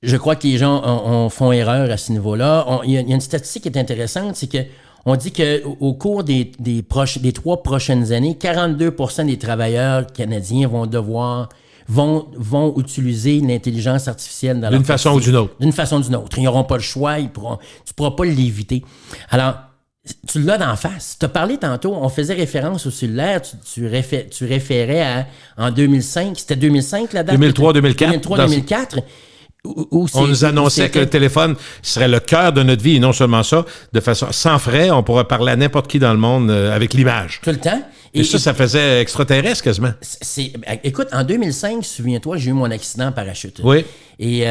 Je crois que les gens font erreur à ce niveau-là. Il y a une statistique qui est intéressante, c'est que on dit qu'au cours des 3 prochaines années, 42% des travailleurs canadiens vont utiliser l'intelligence artificielle dans d'une façon ou d'une autre. D'une façon ou d'une autre. Ils n'auront pas le choix, tu ne pourras pas l'éviter. Alors, tu l'as d'en face. Tu as parlé tantôt, on faisait référence au cellulaire, tu référais à en 2005, c'était 2005 la date? 2003-2004. 2003-2004. On nous annonçait que le téléphone serait le cœur de notre vie, et non seulement ça, de façon sans frais, on pourrait parler à n'importe qui dans le monde avec l'image. Tout le temps. Et ça faisait extraterrestre quasiment. Écoute, en 2005, souviens-toi, j'ai eu mon accident en parachute. Oui. Et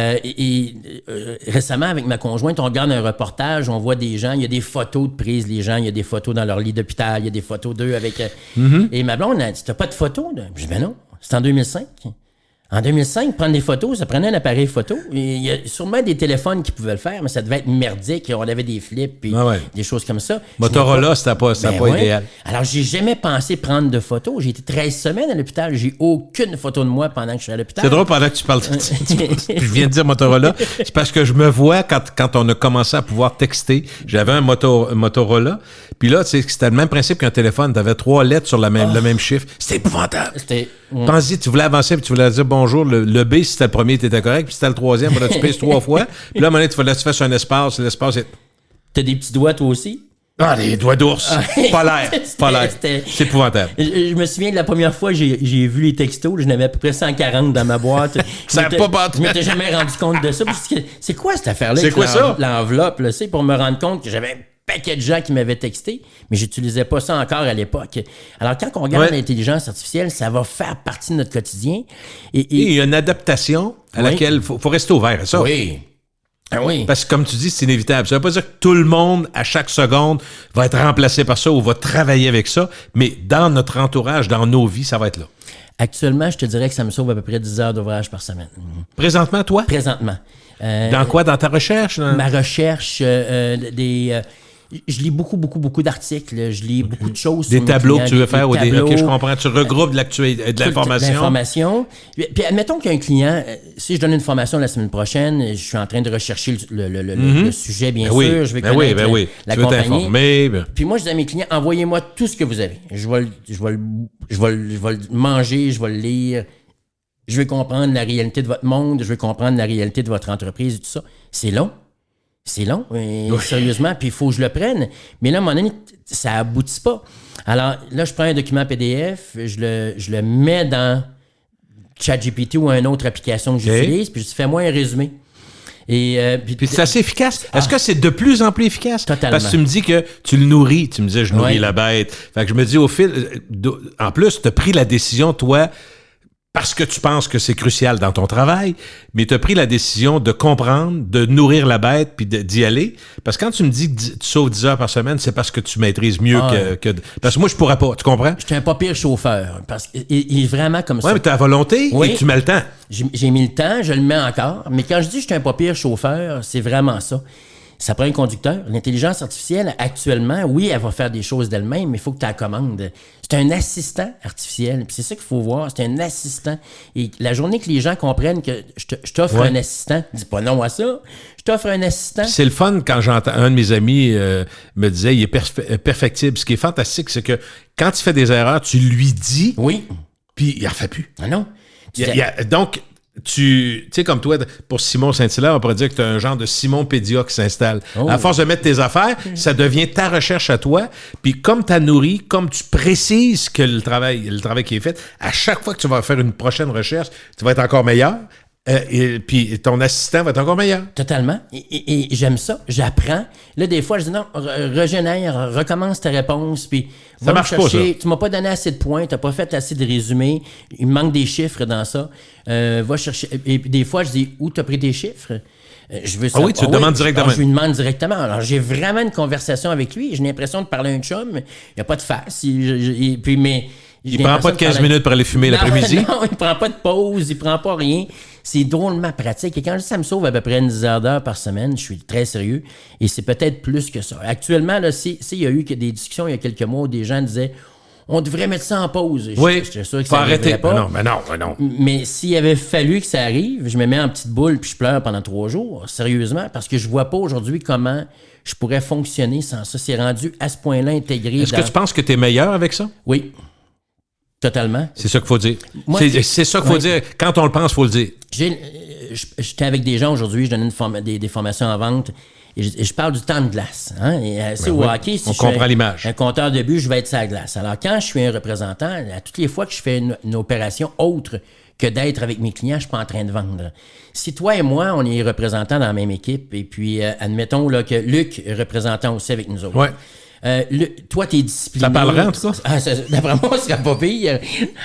récemment, avec ma conjointe, on regarde un reportage, on voit des gens, il y a des photos de prise, les gens, il y a des photos dans leur lit d'hôpital, il y a des photos d'eux avec... Et ma blonde a dit, t'as pas de photos? Je dis, ben non, c'est en 2005. En 2005, prendre des photos, ça prenait un appareil photo. Il y a sûrement des téléphones qui pouvaient le faire, mais ça devait être merdique. On avait des flips et des choses comme ça. Motorola, c'était pas idéal. Alors, j'ai jamais pensé prendre de photos. J'ai été 13 semaines à l'hôpital. J'ai aucune photo de moi pendant que je suis à l'hôpital. C'est drôle pendant que tu parles. Je viens de dire Motorola. C'est parce que je me vois quand on a commencé à pouvoir texter. J'avais un Motorola. Puis là, c'était le même principe qu'un téléphone. Tu avais 3 lettres sur le même chiffre. C'était épouvantable. Pense-y, tu voulais avancer puis tu voulais dire bonjour. Le B, si c'était le premier, tu étais correct. Puis si c'était le troisième, il fallait que tu pèses 3 fois. Puis là, à un moment donné, il fallait que tu fasses un espace. L'espace est... T'as des petits doigts, toi aussi? Ah, des doigts d'ours. Pas l'air. C'est épouvantable. Je me souviens de la première fois que j'ai vu les textos. Je n'avais à peu près 140 dans ma boîte. Je m'étais jamais rendu compte de ça. Parce que c'est quoi cette affaire-là? C'est quoi ça? L'enveloppe, là, pour me rendre compte que j'avais un paquet de gens qui m'avaient texté, mais j'utilisais pas ça encore à l'époque. Alors, quand on regarde l'intelligence artificielle, ça va faire partie de notre quotidien. Et il y a une adaptation à laquelle il faut rester ouvert à ça. Oui. Ah oui. Parce que, comme tu dis, c'est inévitable. Ça ne veut pas dire que tout le monde, à chaque seconde, va être remplacé par ça ou va travailler avec ça, mais dans notre entourage, dans nos vies, ça va être là. Actuellement, je te dirais que ça me sauve à peu près 10 heures d'ouvrage par semaine. Présentement, toi? Présentement. Dans quoi? Dans ta recherche? Ma recherche, je lis beaucoup d'articles. Je lis beaucoup de choses. Des tableaux que tu veux faire ou des... OK, je comprends. Tu regroupes de l'information. L'information. Puis admettons qu'il y a un client, si je donne une formation la semaine prochaine, je suis en train de rechercher le sujet, bien sûr. Je vais connaître la compagnie. Puis moi, je dis à mes clients, envoyez-moi tout ce que vous avez. Je vais le manger, je vais le lire. Je vais comprendre la réalité de votre monde, je vais comprendre la réalité de votre entreprise et tout ça. C'est long. C'est long, sérieusement, puis il faut que je le prenne. Mais là, à un moment donné, ça aboutit pas. Alors, là, je prends un document PDF, je le mets dans ChatGPT ou une autre application que j'utilise, puis je dis, fais-moi un résumé. Et, Puis c'est assez efficace. Est-ce que c'est de plus en plus efficace? Totalement. Parce que tu me dis que tu le nourris. Tu me disais, je nourris Oui. la bête. Fait que je me dis, au fil... En plus, tu as pris la décision, toi, parce que tu penses que c'est crucial dans ton travail, mais tu as pris la décision de comprendre, de nourrir la bête, puis d'y aller. Parce que quand tu me dis que tu sauves 10 heures par semaine, c'est parce que tu maîtrises mieux que... Parce que moi, je pourrais pas. Tu comprends? j'étais un pas pire chauffeur. Parce qu'il est vraiment comme ça. Oui, mais tu as la volonté Oui. et tu mets le temps. J'ai mis le temps, je le mets encore. Mais quand je dis que je suis un pas pire chauffeur, c'est vraiment ça. Ça prend un conducteur. L'intelligence artificielle, actuellement, oui, elle va faire des choses d'elle-même, mais il faut que tu la commandes. C'est un assistant artificiel. Puis c'est ça qu'il faut voir. C'est un assistant. Et la journée que les gens comprennent que je t'offre un assistant, dis pas non à ça. Je t'offre un assistant. Puis c'est le fun quand j'entends un de mes amis me disait il est perfectible. Ce qui est fantastique, c'est que quand tu fais des erreurs, tu lui dis, Oui. puis il en fait plus. Ah non. Donc, tu sais, comme toi, pour Simon Saint-Hilaire, on pourrait dire que tu as un genre de Simon Pédia qui s'installe. Oh. À force de mettre tes affaires, ça devient ta recherche à toi. Puis comme tu as nourri, comme tu précises que le travail qui est fait, à chaque fois que tu vas faire une prochaine recherche, tu vas être encore meilleur. Et puis ton assistant va être encore meilleur. Totalement. Et j'aime ça. J'apprends. Là, des fois, je dis non, régénère, recommence ta réponse, puis Ça marche pas, ça. Tu m'as pas donné assez de points, t'as pas fait assez de résumés, il me manque des chiffres dans ça. Va chercher. Et puis, des fois, je dis où t'as pris tes chiffres? Je veux oui, tu le demandes directement. Alors, je lui demande directement. Alors, j'ai vraiment une conversation avec lui. J'ai l'impression de parler à un chum. Il n'y a pas de face. Puis, mais... Il prend pas de 15 minutes pour aller fumer l'après-midi? Non, il prend pas de pause, il prend pas rien. C'est drôlement pratique. Et quand je dis ça me sauve à peu près une dizaine d'heures par semaine, je suis très sérieux. Et c'est peut-être plus que ça. Actuellement, là, il y a eu des discussions il y a quelques mois où des gens disaient on devrait mettre ça en pause. Oui, j'étais sûr que faut ça arrêter. arriverait pas. Mais non. Mais s'il avait fallu que ça arrive, je me mets en petite boule puis je pleure pendant 3 jours, sérieusement, parce que je vois pas aujourd'hui comment je pourrais fonctionner sans ça. C'est rendu à ce point-là intégré. Est-ce que tu penses que tu es meilleur avec ça? Oui. Totalement. C'est ça qu'il faut dire. Moi, c'est ça qu'il faut dire. Quand on le pense, il faut le dire. J'étais avec des gens aujourd'hui, je donnais des formations en vente et je parle du temps de glace. Hein? Et au hockey, si on je suis comprend l'image. Un compteur de but, je vais être sur la glace. Alors, quand je suis un représentant, à toutes les fois que je fais une opération autre que d'être avec mes clients, je suis pas en train de vendre. Si toi et moi, on est représentants dans la même équipe, et puis admettons là, que Luc est représentant aussi avec nous autres. Ouais. Toi, t'es discipliné. Ça parlerait, en tout cas. D'après moi, ce serait pas pire.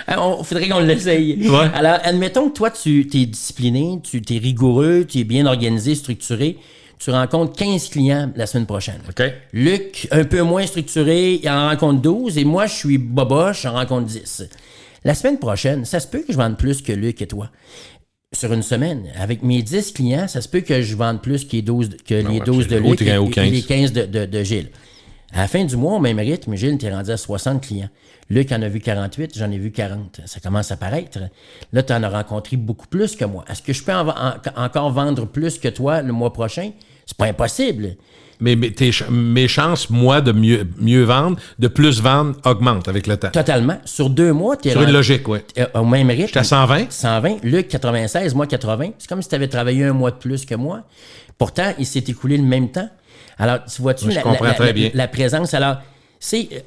Il faudrait qu'on l'essaye. Ouais. Alors, admettons que toi, tu es discipliné, tu es rigoureux, tu es bien organisé, structuré. Tu rencontres 15 clients la semaine prochaine. OK. Luc, un peu moins structuré, il en rencontre 12. Et moi, je suis boboche, j'en rencontre 10. La semaine prochaine, ça se peut que je vende plus que Luc et toi. Sur une semaine, avec mes 10 clients, ça se peut que je vende plus que les 12 de Luc et les 15 de Gilles. À la fin du mois, au même rythme, Gilles, t'es rendu à 60 clients. Luc en a vu 48, j'en ai vu 40. Ça commence à paraître. Là, tu en as rencontré beaucoup plus que moi. Est-ce que je peux encore vendre plus que toi le mois prochain? C'est pas impossible. Mais mes chances, moi, de mieux vendre, de plus vendre, augmentent avec le temps. Totalement. Sur 2 mois, tu es Sur une logique, oui. Au même rythme. J'étais à 120. 120. Luc, 96, moi, 80. C'est comme si tu avais travaillé un mois de plus que moi. Pourtant, il s'est écoulé le même temps. Alors, tu vois-tu la présence? Alors,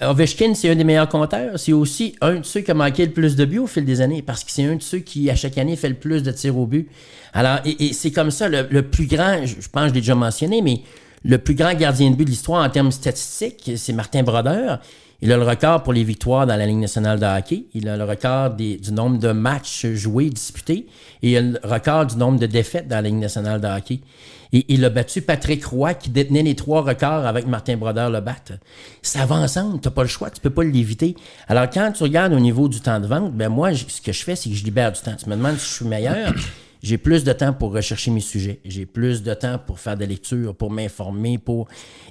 Ovechkin, c'est un des meilleurs compteurs. C'est aussi un de ceux qui a manqué le plus de buts au fil des années parce que c'est un de ceux qui, à chaque année, fait le plus de tirs au but. Alors, et c'est comme ça, le plus grand, je pense que je l'ai déjà mentionné, mais le plus grand gardien de but de l'histoire en termes statistiques, c'est Martin Brodeur. Il a le record pour les victoires dans la Ligue nationale de hockey. Il a le record du nombre de matchs joués, disputés. Et il a le record du nombre de défaites dans la Ligue nationale de hockey. Et il a battu Patrick Roy, qui détenait les 3 records avec Martin Brodeur le battre. Ça va ensemble, tu n'as pas le choix, tu peux pas l'éviter. Alors, quand tu regardes au niveau du temps de vente, ben moi, ce que je fais, c'est que je libère du temps. Tu me demandes si je suis meilleur. J'ai plus de temps pour rechercher mes sujets. J'ai plus de temps pour faire des lectures, pour m'informer,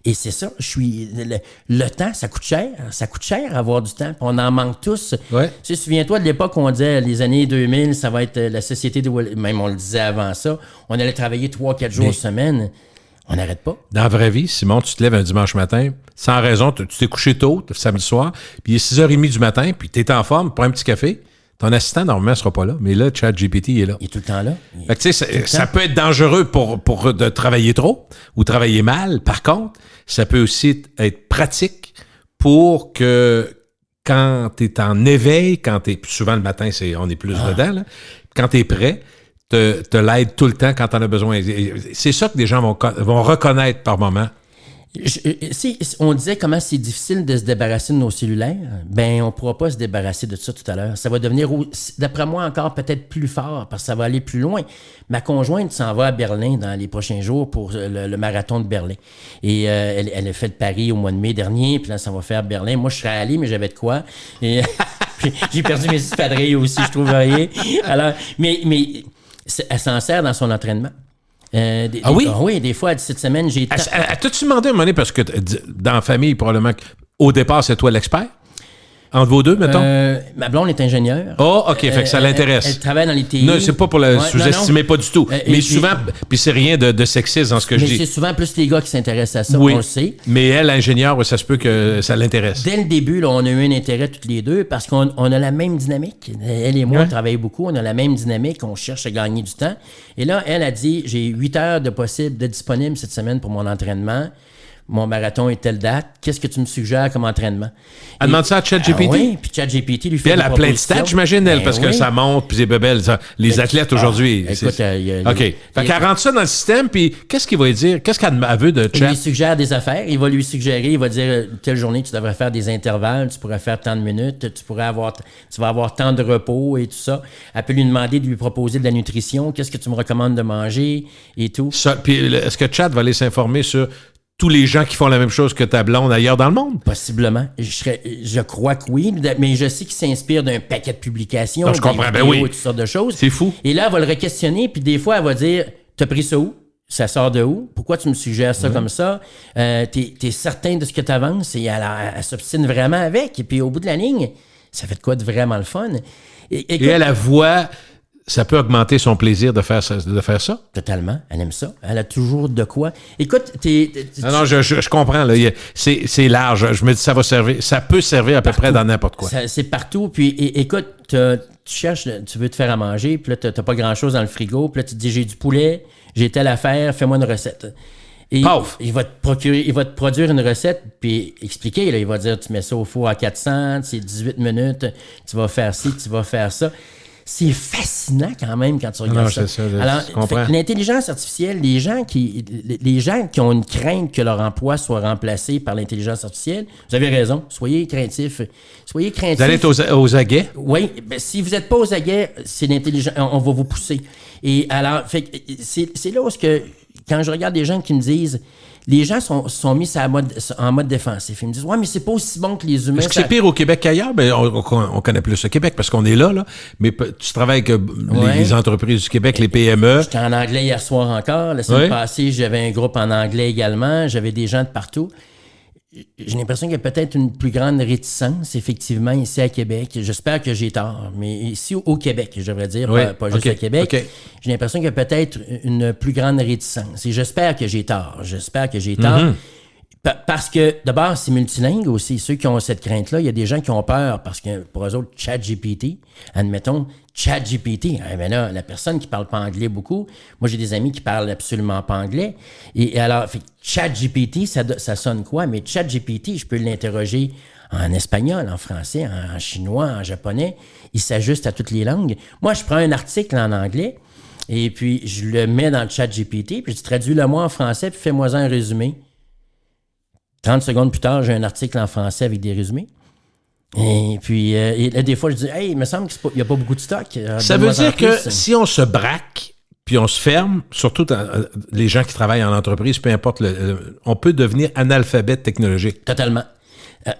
Et c'est ça, le temps, ça coûte cher. Ça coûte cher avoir du temps. Puis on en manque tous. Ouais. Tu sais, souviens-toi de l'époque où on disait, les années 2000, ça va être la société de... Même on le disait avant ça. On allait travailler 3-4 jours semaine. On n'arrête pas. Dans la vraie vie, Simon, tu te lèves un dimanche matin, sans raison, tu t'es couché tôt, samedi soir, puis il est 6h30 du matin, puis tu es en forme, prends un petit café. Ton assistant, normalement, ne sera pas là, mais là, ChatGPT, il est là. Il est tout le temps là. Fait que, tu sais, ça peut être dangereux pour de travailler trop ou travailler mal. Par contre, ça peut aussi être pratique pour que quand tu es en éveil, souvent le matin, on est plus dedans, là, quand tu es prêt, te l'aide tout le temps quand t'en as besoin. C'est ça que des gens vont reconnaître par moment. Si on disait comment c'est difficile de se débarrasser de nos cellulaires, ben on ne pourra pas se débarrasser de ça tout à l'heure. Ça va devenir, d'après moi, encore peut-être plus fort parce que ça va aller plus loin. Ma conjointe s'en va à Berlin dans les prochains jours pour le marathon de Berlin. Et elle a fait le Paris au mois de mai dernier, puis là, ça va faire Berlin. Moi, je serais allé, mais j'avais de quoi. Et j'ai perdu mes espadrilles aussi, je trouve rien. Alors, mais elle s'en sert dans son entraînement. Oui? Oui, des fois, cette semaine, j'ai... T'as-tu demandé à un moment donné, parce que dans la famille, probablement, au départ, c'est toi l'expert? Entre vos deux, mettons? Ma blonde est ingénieure. Oh, OK, fait que ça l'intéresse. Elle travaille dans les TI. Non, c'est pas pour la sous-estimer, pas du tout. Mais souvent, puis c'est rien de sexiste dans ce que je dis. Mais c'est souvent plus les gars qui s'intéressent à ça, oui. on le sait. Mais elle, ingénieure, ça se peut que ça l'intéresse. Dès le début, là, on a eu un intérêt toutes les deux parce qu'on a la même dynamique. Elle et moi, on travaille beaucoup, on a la même dynamique, on cherche à gagner du temps. Et là, elle a dit, j'ai 8 heures de disponible cette semaine pour mon entraînement. Mon marathon est telle date. Qu'est-ce que tu me suggères comme entraînement? Elle demande ça à ChatGPT? Oui, puis ChatGPT lui fait elle a plein de stats, j'imagine, elle, parce que ça monte, puis c'est bebelle. Les athlètes aujourd'hui. Écoute, OK. Fait qu'elle rentre ça dans le système, puis qu'est-ce qu'il va lui dire? Qu'est-ce qu'elle veut de Chat? Il lui suggère des affaires. Il va lui suggérer, il va dire, telle journée, tu devrais faire des intervalles, tu pourrais faire tant de minutes, tu vas avoir tant de repos et tout ça. Elle peut lui demander de lui proposer de la nutrition. Qu'est-ce que tu me recommandes de manger et tout. Puis est-ce que Chat va aller s'informer sur tous les gens qui font la même chose que ta blonde ailleurs dans le monde? Possiblement. Je crois que oui, mais je sais qu'il s'inspire d'un paquet de publications, non, je comprends, vidéos, oui. toutes sortes de choses. C'est fou. Et là, elle va le re-questionner, puis des fois, elle va dire, t'as pris ça où? Ça sort de où? Pourquoi tu me suggères ça comme ça? T'es certain de ce que tu avances? Et elle s'obstine vraiment avec. Et puis, au bout de la ligne, ça fait de quoi de vraiment le fun? Et elle voit... Ça peut augmenter son plaisir de faire ça? Totalement. Elle aime ça. Elle a toujours de quoi. Écoute, non, je comprends. Là. C'est large. Je me dis ça va servir. Ça peut servir à peu près dans n'importe quoi. C'est partout. Puis écoute, tu cherches, tu veux te faire à manger, puis là, t'as pas grand-chose dans le frigo, puis là, tu te dis, j'ai du poulet, j'ai telle affaire, fais-moi une recette. Et il va te produire une recette, puis expliquer, là, il va dire, tu mets ça au four à 400, c'est 18 minutes, tu vas faire ci, tu vas faire ça. C'est fascinant quand même quand tu regardes ça. Alors, l'intelligence artificielle, les gens qui ont une crainte que leur emploi soit remplacé par l'intelligence artificielle, vous avez raison, soyez craintifs. Vous allez être aux aguets? Oui, ben, si vous n'êtes pas aux aguets, c'est l'intelligence, on va vous pousser. Et alors, c'est là où quand je regarde des gens qui me disent, les gens sont mis en mode défensif. Ils me disent, ouais, mais c'est pas aussi bon que les humains. Est-ce que c'est pire au Québec qu'ailleurs? Ben, on connaît plus le Québec parce qu'on est là. Mais tu travailles avec les entreprises du Québec, les PME. J'étais en anglais hier soir encore. La semaine passée, j'avais un groupe en anglais également. J'avais des gens de partout. J'ai l'impression qu'il y a peut-être une plus grande réticence, effectivement, ici à Québec. J'espère que j'ai tort, mais ici au Québec, je devrais dire, pas juste à Québec, j'ai l'impression qu'il y a peut-être une plus grande réticence. Et j'espère que j'ai tort. Parce que, d'abord, c'est multilingue aussi. Ceux qui ont cette crainte-là, il y a des gens qui ont peur parce que pour eux autres, ChatGPT, admettons, ChatGPT, ben là, la personne qui parle pas anglais beaucoup, moi j'ai des amis qui parlent absolument pas anglais. Et alors, ChatGPT, ça sonne quoi? Mais ChatGPT, je peux l'interroger en espagnol, en français, en chinois, en japonais. Il s'ajuste à toutes les langues. Moi, je prends un article en anglais et puis je le mets dans le ChatGPT, puis je traduis-le moi en français, puis fais-moi un résumé. 30 secondes plus tard, j'ai un article en français avec des résumés. Et puis, des fois, je dis, hey, il me semble qu'il n'y a pas beaucoup de stock. Ça veut dire que si on se braque, puis on se ferme, surtout les gens qui travaillent en entreprise, peu importe, on peut devenir analphabète technologique. Totalement.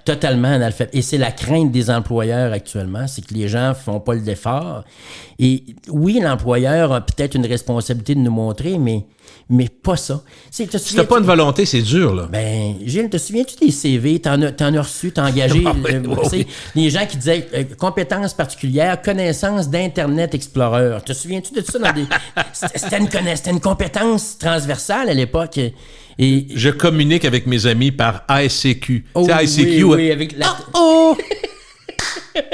Totalement analphabète. Et c'est la crainte des employeurs actuellement, c'est que les gens font pas l'effort. Et oui, l'employeur a peut-être une responsabilité de nous montrer, mais pas ça. Si t'as pas une volonté, c'est dur, là. Ben, Gilles, te souviens-tu des CV? T'en as reçu, t'as engagé. Les gens qui disaient compétences particulières, connaissance d'Internet Explorer. Te souviens-tu de ça? C'était une compétence transversale à l'époque. Et je communique avec mes amis par ICQ. Oh, ICQ. Oui, avec la... Ça,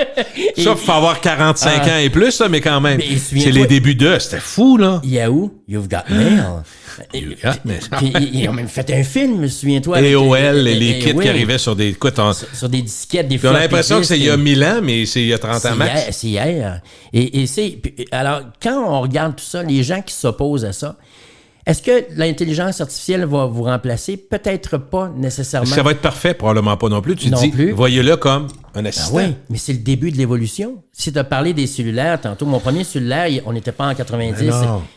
il faut avoir 45 ans et plus, là, mais quand même. C'est les débuts c'était fou, là. Yahoo, You've Got Mail. Mais... Puis, ils ont même fait un film, souviens-toi. AOL, les kits qui arrivaient sur des... Écoute, sur des disquettes, des on a l'impression que c'est il y a 1000 ans, mais c'est il y a 30 ans max. C'est hier. Alors, quand on regarde tout ça, les gens qui s'opposent à ça, est-ce que l'intelligence artificielle va vous remplacer? Peut-être pas nécessairement. Ça va être parfait? Probablement pas non plus. Tu non dis, plus. Voyez-le comme un assistant. Oui, mais c'est le début de l'évolution. Si tu as parlé des cellulaires tantôt, mon premier cellulaire, on n'était pas en 90,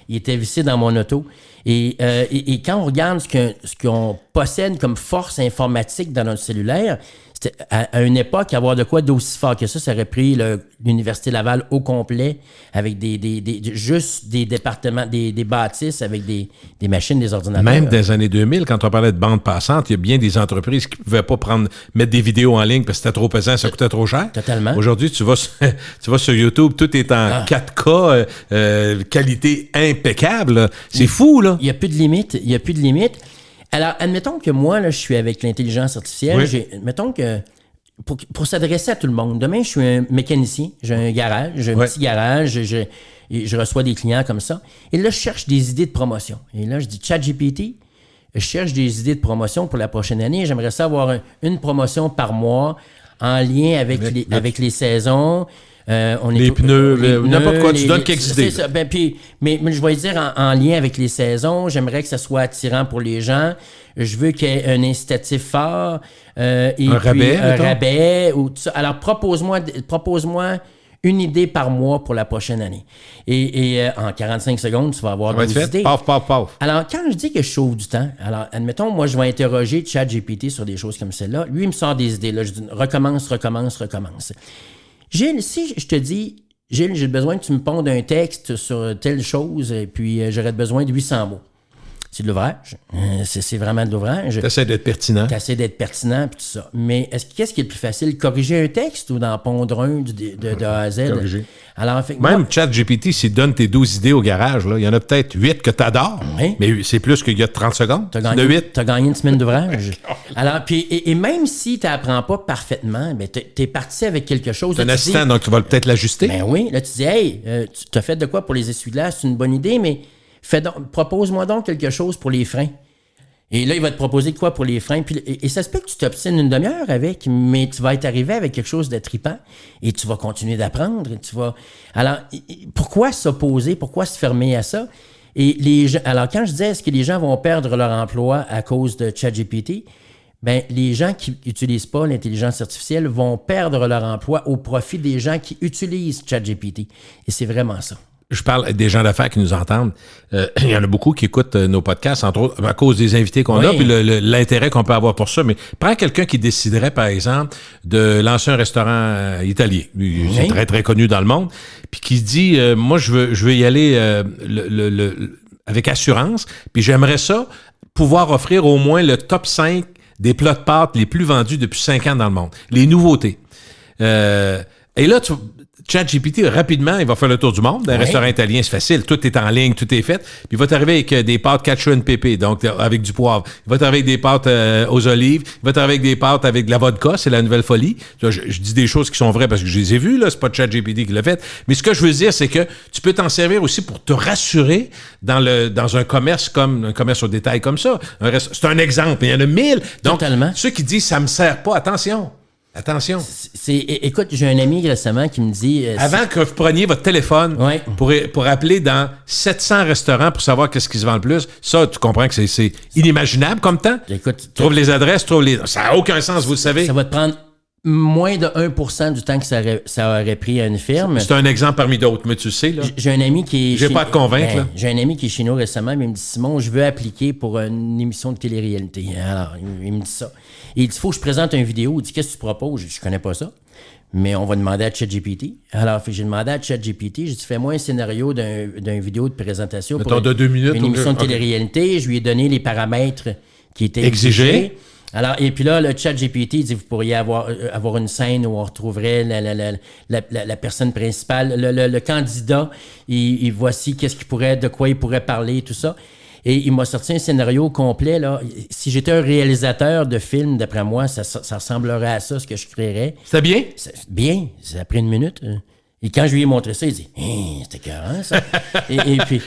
il était vissé dans mon auto. Et quand on regarde ce qu'on possède comme force informatique dans notre cellulaire, à une époque, avoir de quoi d'aussi fort que ça aurait pris l'Université Laval au complet avec juste des départements, des bâtisses avec des machines, des ordinateurs. Même dans les années 2000, quand on parlait de bande passante, il y a bien des entreprises qui ne pouvaient pas mettre des vidéos en ligne parce que c'était trop pesant, ça coûtait trop cher. Totalement. Aujourd'hui, tu vas sur YouTube, tout est en 4K, qualité impeccable. C'est fou, là. Il n'y a plus de limite. Alors, admettons que moi, là, je suis avec l'intelligence artificielle. Oui. Mettons que pour s'adresser à tout le monde, demain, je suis un mécanicien, j'ai un garage, j'ai un petit garage, je reçois des clients comme ça. Et là, je cherche des idées de promotion. Et là, je dis ChatGPT, je cherche des idées de promotion pour la prochaine année. J'aimerais ça avoir une promotion par mois en lien avec les saisons. Les pneus, n'importe quoi, tu donnes quelques idées. C'est ça. Mais je vais dire en lien avec les saisons, j'aimerais que ça soit attirant pour les gens. Je veux qu'il y ait un incitatif fort. Un rabais ou tout ça. Alors, propose-moi une idée par mois pour la prochaine année. Et en 45 secondes, tu vas avoir des idées. Paf. Alors, quand je dis que je sauve du temps, alors, admettons, moi, je vais interroger ChatGPT sur des choses comme celle-là. Lui, il me sort des idées. Là, je dis recommence. Gilles, si je te dis, Gilles, j'ai besoin que tu me pondes un texte sur telle chose, et puis j'aurais besoin de 800 mots. C'est de l'ouvrage. C'est vraiment de l'ouvrage. T'essaies d'être pertinent. Puis tout ça. Mais qu'est-ce qui est le plus facile? Corriger un texte ou d'en pondre un de A à Z? Corriger. Alors, même ChatGPT, s'il donne tes 12 idées au garage, là, il y en a peut-être 8 que tu adores, mais c'est plus qu'il y a 30 secondes. Tu as gagné une semaine d'ouvrage. Alors, puis, et même si tu n'apprends pas parfaitement, tu es parti avec quelque chose. C'est un assistant, donc tu vas peut-être l'ajuster. Ben oui, là, tu dis, hey, tu as fait de quoi pour les essuie-glaces? C'est une bonne idée, mais propose-moi donc quelque chose pour les freins. Et là, il va te proposer quoi pour les freins. Puis, et ça se peut que tu t'obstines une demi-heure avec, mais tu vas être arrivé avec quelque chose de trippant et tu vas continuer d'apprendre. Alors, pourquoi s'opposer? Pourquoi se fermer à ça? Et les gens, alors, quand je disais, est-ce que les gens vont perdre leur emploi à cause de ChatGPT? Ben, les gens qui n'utilisent pas l'intelligence artificielle vont perdre leur emploi au profit des gens qui utilisent ChatGPT. Et c'est vraiment ça. Je parle des gens d'affaires qui nous entendent. Il y en a beaucoup qui écoutent nos podcasts, entre autres, à cause des invités qu'on a, puis l'intérêt qu'on peut avoir pour ça. Mais prends quelqu'un qui déciderait, par exemple, de lancer un restaurant italien. C'est très, très connu dans le monde. Puis qui dit, moi, je veux y aller avec assurance, puis j'aimerais ça pouvoir offrir au moins le top 5 des plats de pâtes les plus vendus depuis 5 ans dans le monde. Les nouveautés. Et là, ChatGPT, rapidement, il va faire le tour du monde. Dans un restaurant italien, c'est facile. Tout est en ligne, tout est fait. Puis il va t'arriver avec des pâtes cacio and pepe, donc avec du poivre. Il va t'arriver avec des pâtes aux olives. Il va t'arriver avec des pâtes avec de la vodka, c'est la nouvelle folie. Je dis des choses qui sont vraies parce que je les ai vues, là. C'est pas ChatGPT qui l'a fait. Mais ce que je veux dire, c'est que tu peux t'en servir aussi pour te rassurer dans un commerce comme un commerce au détail comme ça. C'est un exemple. Il y en a 1000. Donc, totalement. Ceux qui disent ça me sert pas, attention. Écoute, j'ai un ami récemment qui me dit... Avant que vous preniez votre téléphone pour appeler dans 700 restaurants pour savoir qu'est-ce qui se vend le plus, ça, tu comprends que c'est inimaginable comme temps. Écoute, trouve les adresses, Ça n'a aucun sens, vous le savez. Ça va te prendre moins de 1% du temps que ça aurait pris à une firme. C'est un exemple parmi d'autres, mais tu le sais, là. J'ai un ami qui est... Je vais pas te convaincre, là. J'ai un ami qui est chez nous récemment, mais il me dit, Simon, je veux appliquer pour une émission de télé-réalité. Alors, il me dit ça. Et il dit, il faut que je présente une vidéo. Il dit, qu'est-ce que tu proposes? Je connais pas ça. Mais on va demander à ChatGPT. Alors, j'ai demandé à ChatGPT, j'ai dit, fais-moi un scénario d'un vidéo de présentation pour de 2 minutes, une émission de télé-réalité. Je lui ai donné les paramètres qui étaient exigés. Alors, et puis là, le ChatGPT dit, vous pourriez avoir une scène où on retrouverait la personne principale, le candidat, et voici de quoi il pourrait parler, tout ça. Et il m'a sorti un scénario complet, là. Si j'étais un réalisateur de film, d'après moi, ça ressemblerait à ça, ce que je créerais. C'était bien? Bien. Ça a pris 1 minute. Et quand je lui ai montré ça, il dit « c'était écœurant, ça. » Et puis,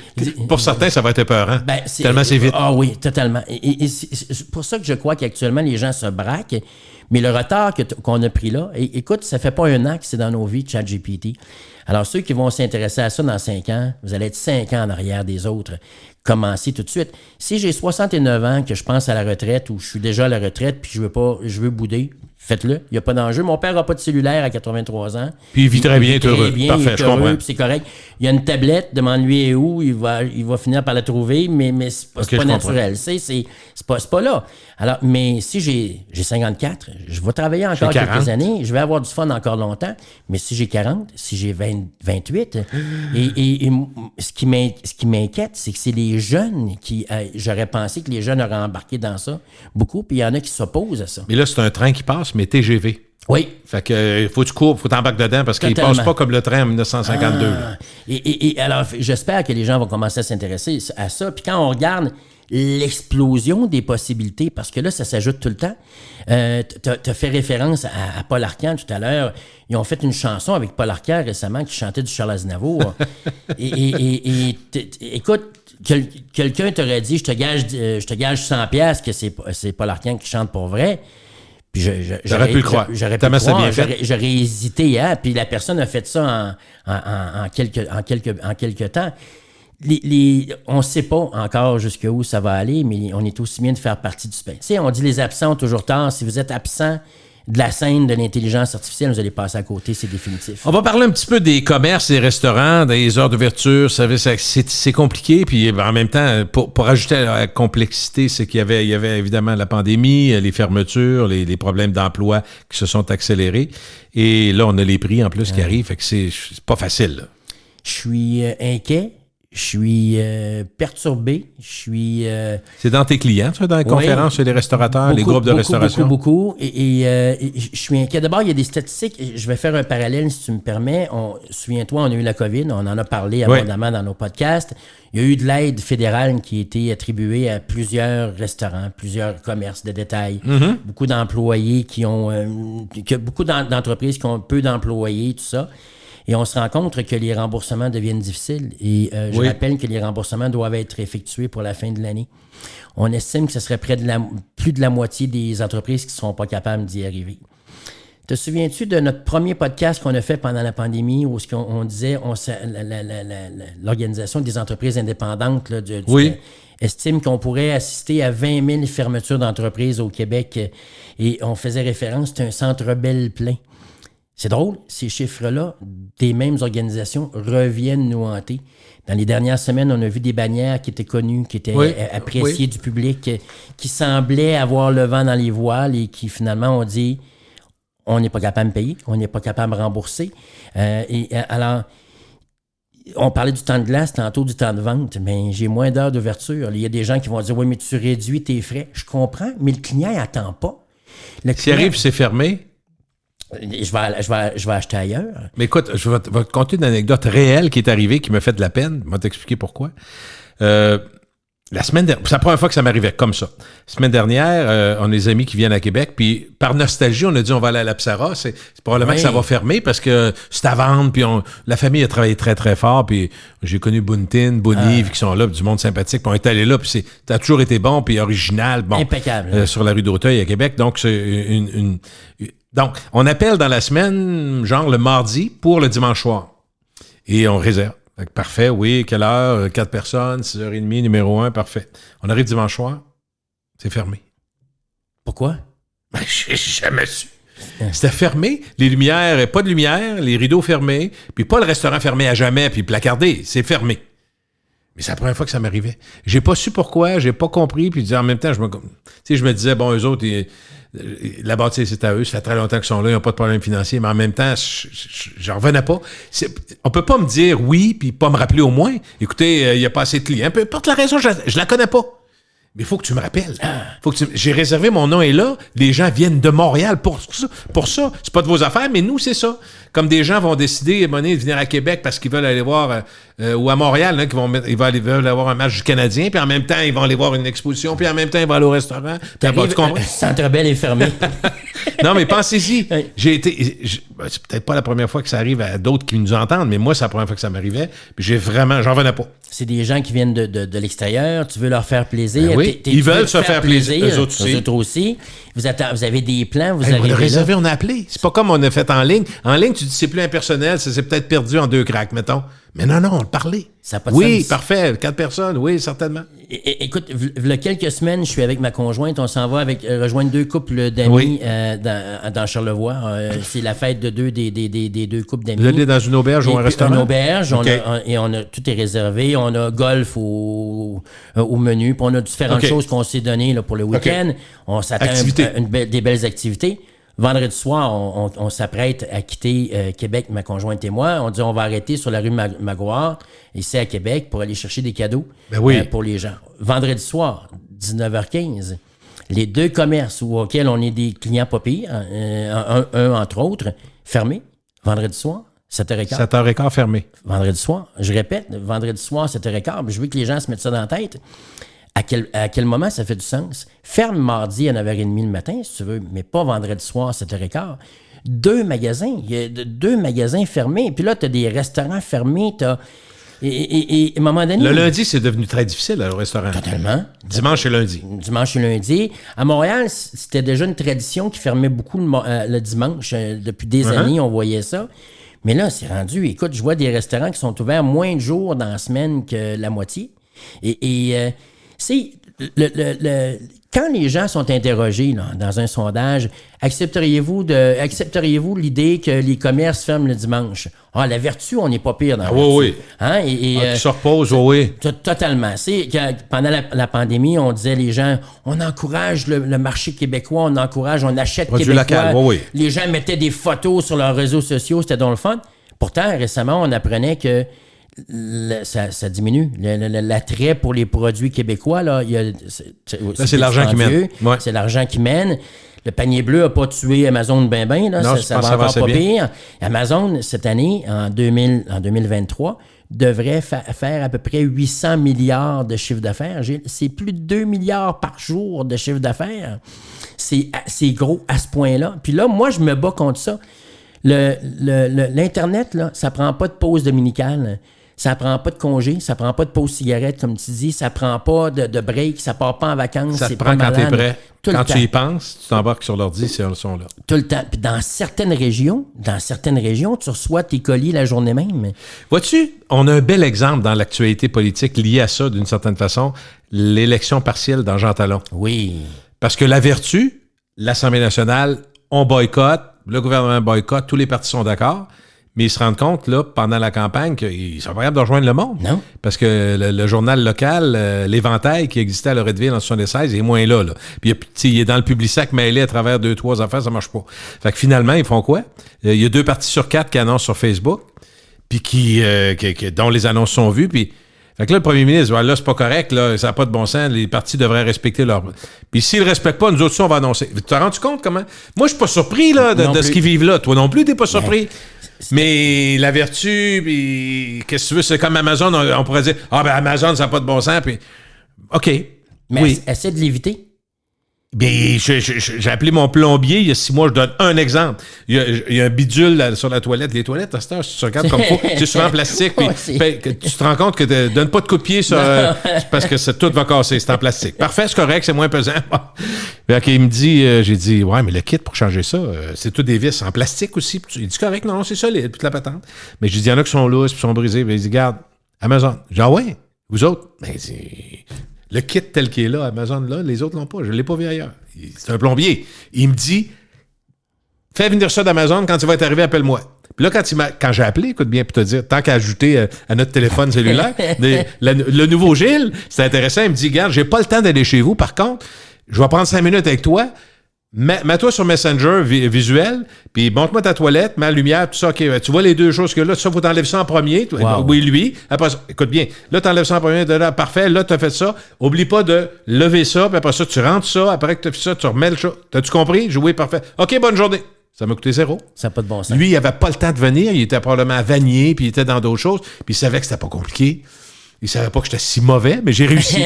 Pour certains, ça va être épeurant. Tellement c'est vite. Ah oui, totalement. Et c'est pour ça que je crois qu'actuellement, les gens se braquent. Mais le retard qu'on a pris là, écoute, ça fait pas un an que c'est dans nos vies, ChatGPT. Alors, ceux qui vont s'intéresser à ça dans 5 ans, vous allez être 5 ans en arrière des autres. Commencez tout de suite. Si j'ai 69 ans, que je pense à la retraite ou je suis déjà à la retraite puis je veux bouder, faites-le. Il n'y a pas d'enjeu. Mon père n'a pas de cellulaire à 83 ans. Puis il vit très bien, il est heureux. Parfait, je comprends. Puis c'est correct. Il y a une tablette, demande-lui où, il va finir par la trouver, mais c'est pas naturel. C'est pas là. Alors, mais si j'ai 54, je vais travailler encore quelques années, je vais avoir du fun encore longtemps, mais si j'ai 40, si j'ai 28, et ce qui m'inquiète, c'est que c'est les jeunes qui, j'aurais pensé que les jeunes auraient embarqué dans ça beaucoup, puis il y en a qui s'opposent à ça. Mais là, c'est un train qui passe, mais TGV. Oui. Fait que faut que tu cours, faut t'embarquer dedans parce qu'il ne passe pas comme le train en 1952. Et alors, j'espère que les gens vont commencer à s'intéresser à ça. Puis quand on regarde l'explosion des possibilités, parce que là, ça s'ajoute tout le temps. Tu as fait référence à Paul Arcand tout à l'heure. Ils ont fait une chanson avec Paul Arcand récemment qui chantait du Charles Aznavour. Écoute, quelqu'un t'aurait dit, je te gage 100$ que c'est Paul Arcand qui chante pour vrai. Puis j'aurais pu le croire. J'aurais hésité, hein? Puis la personne a fait ça en quelques temps. On ne sait pas encore jusqu'où ça va aller, mais on est aussi bien de faire partie du spectacle. Tu sais, on dit les absents ont toujours tort. Si vous êtes absent de la scène de l'intelligence artificielle, vous allez passer à côté, c'est définitif. On va parler un petit peu des commerces, des restaurants, des heures d'ouverture. C'est compliqué, puis en même temps, pour ajouter à la complexité, c'est qu'il y avait évidemment la pandémie, les fermetures, les problèmes d'emploi qui se sont accélérés. Et là, on a les prix en plus qui arrivent, fait que c'est pas facile, là. Je suis inquiet. Je suis perturbé. C'est dans tes clients, ça, dans les conférences sur les restaurateurs, les groupes de restauration? Beaucoup. Et je suis inquiet. D'abord, il y a des statistiques. Je vais faire un parallèle, si tu me permets. Souviens-toi, on a eu la COVID. On en a parlé abondamment dans nos podcasts. Il y a eu de l'aide fédérale qui a été attribuée à plusieurs restaurants, plusieurs commerces de détail. Mm-hmm. Beaucoup d'employés beaucoup d'entreprises qui ont peu d'employés, tout ça. Et on se rend compte que les remboursements deviennent difficiles. Et je rappelle que les remboursements doivent être effectués pour la fin de l'année. On estime que ce serait plus de la moitié des entreprises qui ne seront pas capables d'y arriver. Te souviens-tu de notre premier podcast qu'on a fait pendant la pandémie où on disait l'Organisation des entreprises indépendantes là, estime qu'on pourrait assister à 20 000 fermetures d'entreprises au Québec et on faisait référence, c'est un centre Bell plein. C'est drôle, ces chiffres-là, des mêmes organisations reviennent nous hanter. Dans les dernières semaines, on a vu des bannières qui étaient connues, qui étaient appréciées du public, qui semblaient avoir le vent dans les voiles et qui finalement ont dit on n'est pas capable de payer, on n'est pas capable de rembourser. Alors, on parlait du temps de glace, tantôt du temps de vente, mais j'ai moins d'heures d'ouverture. Il y a des gens qui vont dire oui, mais tu réduis tes frais. Je comprends, mais le client n'attend pas. S'il arrive, c'est fermé. Je vais acheter ailleurs. Mais écoute, je vais te conter une anecdote réelle qui est arrivée, qui m'a fait de la peine. Je vais t'expliquer pourquoi. La semaine dernière, c'est la première fois que ça m'arrivait comme ça. La semaine dernière, on a des amis qui viennent à Québec, puis par nostalgie, on a dit on va aller à la Psara. C'est probablement que ça va fermer parce que c'est à vendre, puis la famille a travaillé très, très fort, puis j'ai connu Bountin, Bonnive qui sont là, du monde sympathique, puis on est allé là, puis ça a toujours été bon, puis original. Bon, impeccable. Sur la rue d'Auteuil à Québec, donc c'est Donc, on appelle dans la semaine, genre le mardi, pour le dimanche soir. Et on réserve. Donc, parfait, oui, quelle heure? 4 personnes, 6h30, numéro 1, parfait. On arrive dimanche soir, c'est fermé. Pourquoi? Ben, j'ai jamais su. C'était fermé, les lumières, pas de lumière, les rideaux fermés, puis pas le restaurant fermé à jamais, puis placardé, c'est fermé. Mais c'est la première fois que ça m'arrivait. J'ai pas su pourquoi, j'ai pas compris, puis en même temps, je me disais, bon, eux autres, la bâtisse, c'est à eux, ça fait très longtemps qu'ils sont là, ils n'ont pas de problème financier, mais en même temps, je revenais pas. On peut pas me dire oui, puis pas me rappeler au moins. Écoutez, il n'y a pas assez de clients. Peu importe la raison, je la connais pas. Mais il faut que tu me rappelles. J'ai réservé, mon nom est là. Les gens viennent de Montréal pour ça. C'est pas de vos affaires, mais nous, c'est ça. Comme des gens vont décider de venir à Québec parce qu'ils veulent aller voir ou à Montréal, là, ils veulent avoir un match du Canadien, puis en même temps, ils vont aller voir une exposition, puis en même temps, ils vont aller au restaurant. Tu comprends? Centre Bell est fermé. Non, mais pensez-y. C'est peut-être pas la première fois que ça arrive à d'autres qui nous entendent, mais moi, c'est la première fois que ça m'arrivait. Puis j'en venais pas. C'est des gens qui viennent de l'extérieur, tu veux leur faire plaisir. Ben oui, ils veulent se faire plaisir. Eux autres aussi. Vous avez des plans, vous arrivez arrivez on a réservé, là. on a appelé. C'est pas comme on a fait en ligne. En ligne, tu dis c'est plus impersonnel, ça s'est peut-être perdu en 2 cracks, mettons. Mais non, on le parlait. Ça a pas de oui, sens. Parfait. 4 personnes, oui, certainement. Écoute, il y a quelques semaines, je suis avec ma conjointe, on s'en va rejoindre 2 couples d'amis dans Charlevoix. C'est la fête de 2 des 2 couples d'amis. Vous allez dans une auberge ou un restaurant? Une auberge, Okay. Tout est réservé. On a golf au menu, puis on a différentes choses qu'on s'est données là, pour le week-end. Okay. On s'attend à des belles activités. Vendredi soir, on s'apprête à quitter Québec, ma conjointe et moi. On dit on va arrêter sur la rue Maguire, ici à Québec, pour aller chercher des cadeaux pour les gens. Vendredi soir, 19h15, les 2 commerces auxquels on est des clients pas pires, un entre autres, fermés. Vendredi soir, 7h15. 7h15 fermé. Vendredi soir. Je répète, vendredi soir, 7h15. Je veux que les gens se mettent ça dans la tête. À quel moment ça fait du sens? Ferme mardi à 9h30 le matin, si tu veux, mais pas vendredi soir, 7h15. 2 magasins. Il y a 2 magasins fermés. Puis là, tu as des restaurants fermés. Et à un moment donné... Le lundi, c'est devenu très difficile au restaurant. Totalement. Dimanche et lundi. Dimanche et lundi. À Montréal, c'était déjà une tradition qui fermait beaucoup le dimanche. Depuis des années, on voyait ça. Mais là, c'est rendu... Écoute, je vois des restaurants qui sont ouverts moins de jours dans la semaine que la moitié. C'est quand les gens sont interrogés là, dans un sondage, accepteriez-vous l'idée que les commerces ferment le dimanche? Ah, la vertu, on n'est pas pire dans la vertu. Oui. Hein? Tu se reposes, oui. Totalement. C'est que pendant la pandémie, on disait les gens, on encourage le marché québécois, on achète produit québécois. Local, oui. Les gens mettaient des photos sur leurs réseaux sociaux, c'était donc le fun. Pourtant, récemment, on apprenait que ça diminue. L'attrait pour les produits québécois, là, c'est l'argent qui mène. Ouais. C'est l'argent qui mène. Le panier bleu n'a pas tué Amazon ben. Là, non, ça va encore pas pire. Amazon, cette année, en 2023, devrait faire à peu près 800 milliards de chiffre d'affaires. C'est plus de 2 milliards par jour de chiffre d'affaires. C'est gros à ce point-là. Puis là, moi, je me bats contre ça. L'Internet, là, ça prend pas de pause dominicale. Ça prend pas de congé, ça prend pas de pause cigarette, comme tu dis, ça prend pas de break, ça part pas en vacances. Ça te prend quand t'es prêt. Quand tu y penses, tu t'embarques sur l'ordi, ils sont là. Tout le temps. Puis dans certaines régions, tu reçois tes colis la journée même. Vois-tu, on a un bel exemple dans l'actualité politique lié à ça, d'une certaine façon, l'élection partielle dans Jean Talon. Oui. Parce que la vertu, l'Assemblée nationale, on boycotte, le gouvernement boycotte, tous les partis sont d'accord. Mais ils se rendent compte, là, pendant la campagne, qu'ils sont pas capables de rejoindre le monde. Non. Parce que le journal local, l'Éventail, qui existait à Loretteville en 1976, il est moins là. Puis il est dans le Publisac mêlé à travers 2-3 affaires, ça marche pas. Fait que finalement, ils font quoi? Il y a 2 partis sur 4 qui annoncent sur Facebook, puis dont les annonces sont vues, puis... Fait que là, le premier ministre, là, c'est pas correct, là, ça n'a pas de bon sens, les partis devraient respecter leur... Puis s'ils ne respectent pas, nous autres, on va annoncer. Tu t'es rendu compte comment? Moi, je suis pas surpris, là, de ce qu'ils vivent là. Toi non plus, t'es pas surpris. Mais la vertu, puis qu'est-ce que tu veux, c'est comme Amazon, on pourrait dire, Amazon, ça n'a pas de bon sens, puis... OK. Mais oui. Essaie de l'éviter. Bien, j'ai appelé mon plombier il y a 6 mois, je donne un exemple. Il y a un bidule là, sur la toilette. Les toilettes, à cette heure, si tu regardes comme il faut, c'est souvent en plastique. Puis, tu te rends compte que tu donnes pas de coup de pied sur, parce que tout va casser, c'est en plastique. Parfait, c'est correct, c'est moins pesant. Puis, OK, il me dit, j'ai dit, ouais, mais le kit pour changer ça, c'est tout des vis en plastique aussi. Puis, il dit, correct, non, c'est solide, toute la patente. Mais j'ai dit, il y en a qui sont lousses, puis sont brisés. Puis, il dit, regarde, Amazon. J'ai dit, ah ouais, vous autres? Ben, le kit tel qu'il est là, Amazon là, les autres l'ont pas. Je ne l'ai pas vu ailleurs. C'est un plombier. Il me dit, fais venir ça d'Amazon, quand tu vas être arrivé, appelle-moi. Puis là, quand j'ai appelé, écoute bien, pour te dire, tant qu'à ajouter à notre téléphone cellulaire, le nouveau Gilles, c'est intéressant, il me dit, regarde, j'ai pas le temps d'aller chez vous, par contre, je vais prendre 5 minutes avec toi, mets-toi sur Messenger visuel, puis montre-moi ta toilette, mets la lumière, tout ça, OK, tu vois les 2 choses que là, ça, faut t'enlever ça en premier, oui, lui, après ça, écoute bien, là, t'enlèves ça en premier, là, parfait, là, t'as fait ça, oublie pas de lever ça, puis après ça, tu rentres ça, après que t'as fait ça, tu remets le chat, t'as-tu compris? Oui, parfait, OK, bonne journée. Ça m'a coûté zéro. Ça n'a pas de bon sens. Lui, il n'avait pas le temps de venir. Il était probablement à Vanier, puis il était dans d'autres choses. Puis il savait que c'était pas compliqué. Il savait pas que j'étais si mauvais, mais j'ai réussi.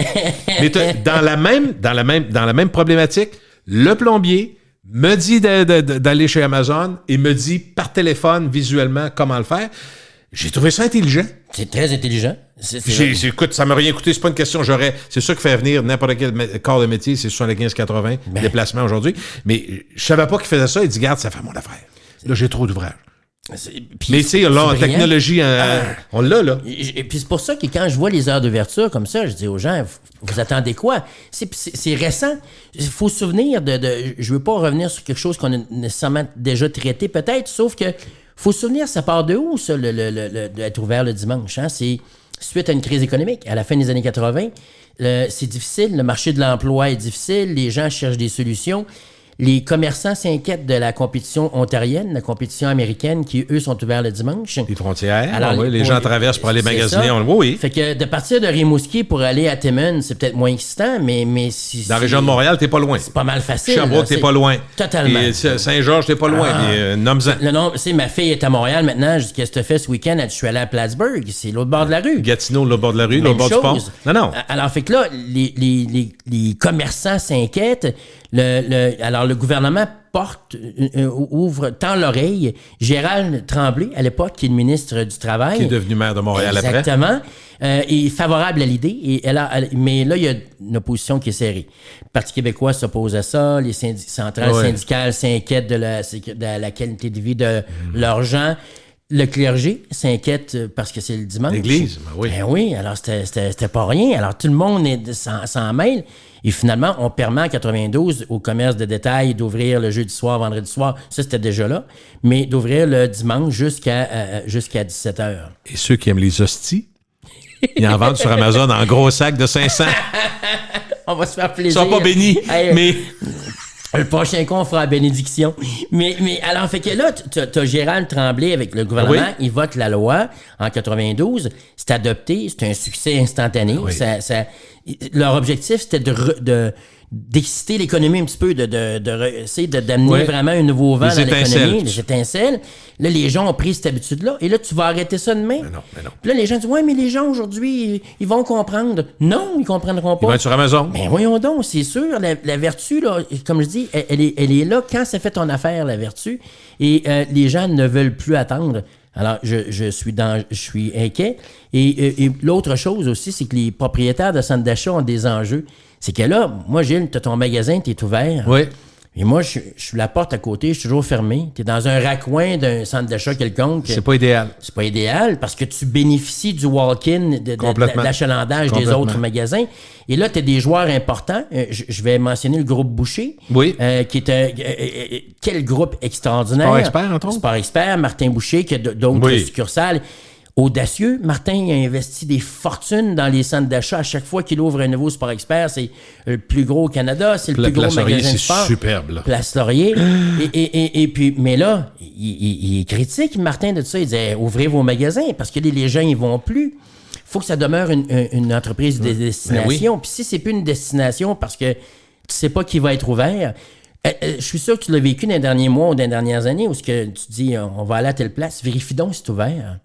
Mais dans la même problématique, le plombier me dit d'aller chez Amazon et me dit par téléphone, visuellement, comment le faire. J'ai trouvé ça intelligent. C'est très intelligent. Écoute, ça m'a rien coûté, c'est pas une question. C'est sûr qu'il fait venir n'importe quel corps de métier, c'est 75-80 déplacements aujourd'hui. Mais je savais pas qu'il faisait ça. Il dit, garde, ça fait mon affaire. Là, j'ai trop d'ouvrages. Mais tu sais, là, en technologie, on l'a, là. Et puis c'est pour ça que quand je vois les heures d'ouverture comme ça, je dis aux gens, vous attendez quoi? C'est récent. Il faut se souvenir je veux pas revenir sur quelque chose qu'on a nécessairement déjà traité peut-être, sauf que faut se souvenir, ça part de où, ça, d'être ouvert le dimanche? Hein? C'est suite à une crise économique. À la fin des années 80, c'est difficile, le marché de l'emploi est difficile, les gens cherchent des solutions. Les commerçants s'inquiètent de la compétition ontarienne, la compétition américaine, qui, eux, sont ouverts le dimanche. Les frontières. Alors, les gens traversent pour aller magasiner. Oui. Fait que de partir de Rimouski pour aller à Timmins, c'est peut-être moins excitant, mais si... Dans la région de Montréal, t'es pas loin. C'est pas mal facile. Sherbrooke, t'es pas loin. Totalement. Et Saint-Georges, t'es pas loin. Nomme-en. Ma fille est à Montréal maintenant. Qu'est-ce que tu fais ce week-end? Je suis allé à Plattsburgh. C'est l'autre bord de la rue. Gatineau, l'autre bord de la rue, l'autre bord du pont. Non. Alors, fait que là, les commerçants s'inquiètent. Alors, le gouvernement tend l'oreille. Gérald Tremblay, à l'époque, qui est le ministre du Travail. Qui est devenu maire de Montréal après. Exactement. Est favorable à l'idée. Mais là, il y a une opposition qui est serrée. Le Parti québécois s'oppose à ça. Les centrales syndicales s'inquiètent de la qualité de vie de leurs gens. Le clergé s'inquiète parce que c'est le dimanche. L'Église, oui. Ben oui, alors c'était pas rien. Alors tout le monde s'en mêle. Et finalement, on permet en 92 au commerce de détail d'ouvrir le jeudi soir, vendredi soir. Ça, c'était déjà là. Mais d'ouvrir le dimanche jusqu'à 17h. Et ceux qui aiment les hosties, ils en vendent sur Amazon en gros sac de 500. On va se faire plaisir. Ils sont pas bénis, mais... Le prochain coup, on fera la bénédiction. Mais alors, fait que là, t'as Gérald Tremblay avec le gouvernement, il vote la loi en 92, c'est adopté, c'est un succès instantané. Oui. Leur objectif, c'était d'exciter l'économie un petit peu, essayer d'amener vraiment un nouveau vent dans l'économie, les étincelles. Là, les gens ont pris cette habitude-là. Et là, tu vas arrêter ça demain. Mais non. Puis là, les gens disent, ouais, mais les gens aujourd'hui, ils vont comprendre. Non, ils comprendront pas. Ils vont être sur Amazon. Ben voyons donc, c'est sûr. La vertu, là, comme je dis, elle est là quand ça fait ton affaire, la vertu. Et les gens ne veulent plus attendre. Alors, je suis inquiet. Et l'autre chose aussi, c'est que les propriétaires de centres d'achat ont des enjeux. C'est que là, moi, Gilles, t'as ton magasin, t'es ouvert. Oui. Et moi, je suis la porte à côté, je suis toujours fermé. T'es dans un raccoin d'un centre d'achat quelconque. C'est pas idéal. C'est pas idéal parce que tu bénéficies du walk-in, de l'achalandage des autres magasins. Et là, t'as des joueurs importants. Je vais mentionner le groupe Boucher. Oui. Qui est quel groupe extraordinaire. Sport Expert, entre autres. Sport Expert, Martin Boucher, qui a d'autres succursales. Audacieux. Martin a investi des fortunes dans les centres d'achat. À chaque fois qu'il ouvre un nouveau Sport Expert, c'est le plus gros au Canada, c'est le plus gros magasin de sport. C'est superbe, là. Place Laurier. et puis, mais là, il critique Martin de tout ça. Il dit ouvrez vos magasins parce que les gens, ils vont plus. Il faut que ça demeure une entreprise de destination. Puis si c'est plus une destination parce que tu sais pas qui va être ouvert. Je suis sûr que tu l'as vécu dans les derniers mois ou dans les dernières années où tu dis on va aller à telle place, vérifie donc si c'est ouvert.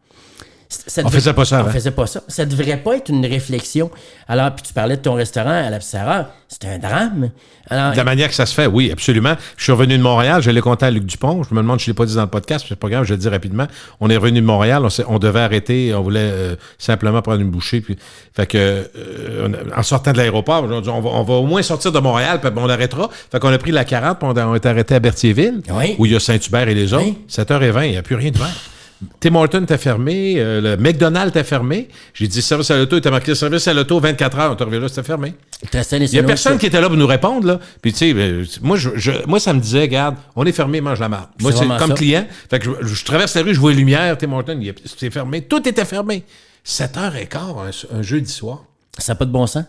On faisait pas ça avant. On faisait pas ça. Ça devrait pas être une réflexion. Alors, puis tu parlais de ton restaurant à la Pissarra, c'est un drame. Alors, de la manière que ça se fait, oui, absolument. Je suis revenu de Montréal, je l'ai compté à Luc Dupont. Je me demande si je l'ai pas dit dans le podcast, c'est pas grave, je le dis rapidement. On est revenu de Montréal, on devait arrêter, on voulait simplement prendre une bouchée. Puis, fait que, en sortant de l'aéroport, on va au moins sortir de Montréal, puis on arrêtera. Fait qu'on a pris la 40, puis on est arrêté à Berthierville, où il y a Saint-Hubert et les autres. 7h20, il n'y a plus rien de vert. Tim Hortons était fermé, le McDonald's était fermé. J'ai dit service à l'auto, il était marqué service à l'auto 24 heures. On te revient là, c'était fermé. Il n'y a personne qui était là pour nous répondre. Là. Puis tu sais, moi, ça me disait, regarde, on est fermé, mange la marde. Moi, c'est comme ça. Client. Fait que je traverse la rue, je vois les lumières, Tim Hortons, c'est fermé. Tout était fermé. 7h15, un jeudi soir. Ça n'a pas de bon sens.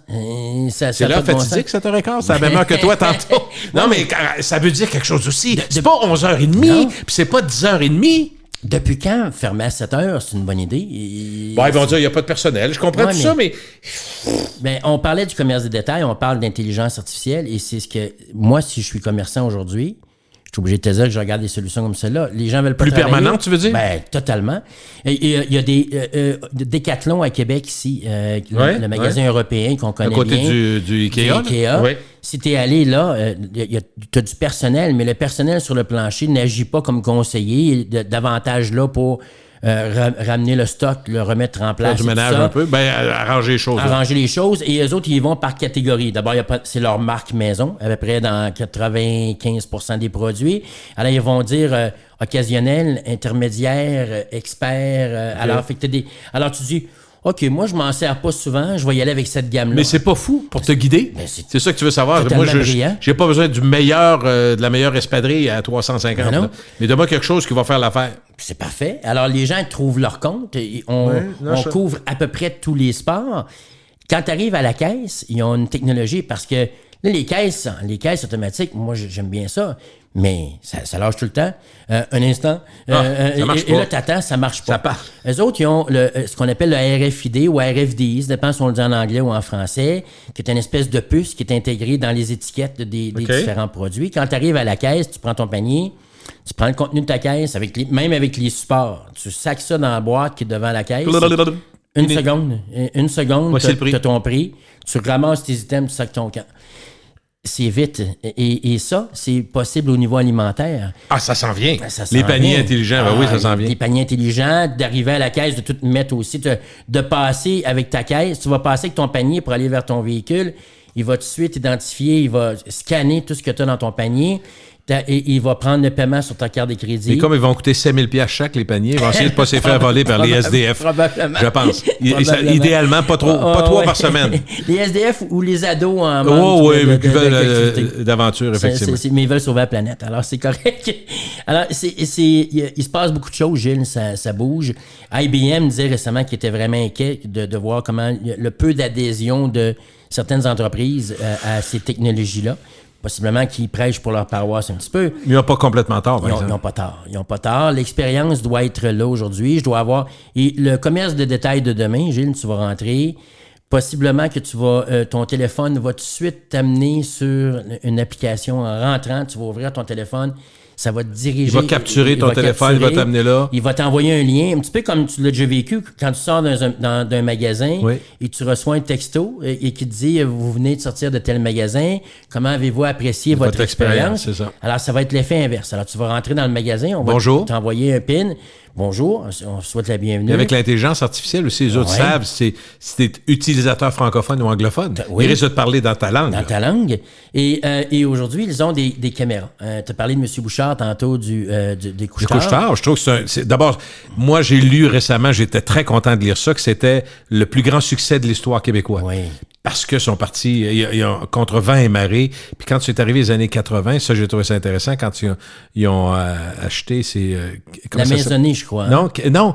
C'est là fatidique, 7h15. C'est la même heure que toi tantôt. Non, mais ça veut dire quelque chose aussi. C'est pas 11h30, puis c'est pas 10h30. Depuis quand fermer à 7 heures, c'est une bonne idée? Ils vont dire qu'il n'y a pas de personnel. Je comprends tout ça, mais... Ben, on parlait du commerce de détail, on parle d'intelligence artificielle, et c'est ce que... Moi, si je suis commerçant aujourd'hui, suis obligé de te dire que je regarde des solutions comme celle-là. Les gens veulent pas Plus travailler. permanentes, tu veux dire? Ben, totalement. Il y a des Décathlon à Québec ici, le magasin européen qu'on connaît À côté bien. du Ikea. Ikea. Oui. Si tu es allé là, tu as du personnel, mais le personnel sur le plancher n'agit pas comme conseiller, davantage là pour ramener le stock, le remettre en place. Faire du ménage un peu. Ben, arranger les choses. Arranger les choses. Et eux autres, ils vont par catégorie. D'abord, c'est leur marque maison, à peu près dans 95% des produits. Alors, ils vont dire occasionnel, intermédiaire, expert. Alors, fait que alors, tu dis... OK, moi, je m'en sers pas souvent. Je vais y aller avec cette gamme-là. Mais c'est pas fou pour te guider. Ben, c'est ça que tu veux savoir. totalement Moi, brillant. j'ai pas besoin de la meilleure espadrille à 350. Ben non. Là. Mais donne-moi quelque chose qui va faire l'affaire. C'est parfait. Alors, les gens trouvent leur compte. On couvre à peu près tous les sports. Quand tu arrives à la caisse, ils ont une technologie parce que là, les caisses automatiques, moi, j'aime bien ça. Mais ça lâche tout le temps. Un instant. ça marche et pas. là, t'attends, ça marche pas. Ça part. Eux autres, ils ont ce qu'on appelle le RFID ou RFDI, ça dépend si on le dit en anglais ou en français, qui est une espèce de puce qui est intégrée dans les étiquettes des différents produits. Quand tu arrives à la caisse, tu prends ton panier, tu prends le contenu de ta caisse, même avec les supports. Tu sacs ça dans la boîte qui est devant la caisse. Une seconde, Voici le prix. tu as ton prix. Tu ramasses tes items, tu sacs ton camp. C'est vite. Et ça, c'est possible au niveau alimentaire. Ah, ça s'en vient. Ça s'en Les paniers vient. intelligents, ben oui, ça s'en vient. Les paniers intelligents, d'arriver à la caisse, de tout mettre aussi, de passer avec ta caisse. Tu vas passer avec ton panier pour aller vers ton véhicule. Il va tout de suite identifier, il va scanner tout ce que tu as dans ton panier. Et il va prendre le paiement sur ta carte de crédit. Et comme ils vont coûter 7 000 $ chaque, les paniers, ils vont essayer de ne pas se faire voler par les SDF. Probablement. Je pense. Probablement. Idéalement, pas trois par semaine. Les SDF ou les ados en Oh, manque oui, mais qui veulent d'activité. d'aventure, effectivement. Mais ils veulent sauver la planète, alors c'est correct. Alors, il se passe beaucoup de choses, Gilles, ça bouge. IBM disait récemment qu'il était vraiment inquiet de voir comment le peu d'adhésion de certaines entreprises à ces technologies-là. Possiblement qu'ils prêchent pour leur paroisse un petit peu. Ils n'ont pas complètement tort, par exemple. Ils n'ont pas tort. L'expérience doit être là aujourd'hui. Je dois avoir... Et le commerce de détail de demain, Gilles, tu vas rentrer. Possiblement que tu vas... ton téléphone va tout de suite t'amener sur une application. En rentrant, tu vas ouvrir ton téléphone. Ça va te diriger. Il va capturer ton téléphone, il va t'amener là. Il va t'envoyer un lien, un petit peu comme tu l'as déjà vécu quand tu sors d'un magasin et tu reçois un texto et qui te dit vous venez de sortir de tel magasin, comment avez-vous apprécié votre expérience? C'est ça. Alors, ça va être l'effet inverse. Alors, tu vas rentrer dans le magasin, on va t'envoyer un PIN. Bonjour, on souhaite la bienvenue. Et avec l'intelligence artificielle aussi, les autres savent si t'es utilisateur francophone ou anglophone. Ils risquent de te parler dans ta langue. Dans ta langue. Et aujourd'hui, ils ont des caméras. Tu as parlé de M. Bouchard tantôt des couche-tard. Couche-tard, je trouve que c'est d'abord, moi j'ai lu récemment, j'étais très content de lire ça, que c'était le plus grand succès de l'histoire québécoise. Oui. Parce que sont partis contre vent et marée. Puis quand c'est arrivé les années 80, ça, j'ai trouvé ça intéressant, quand ils ont acheté ces... la maisonnée, je crois. Non,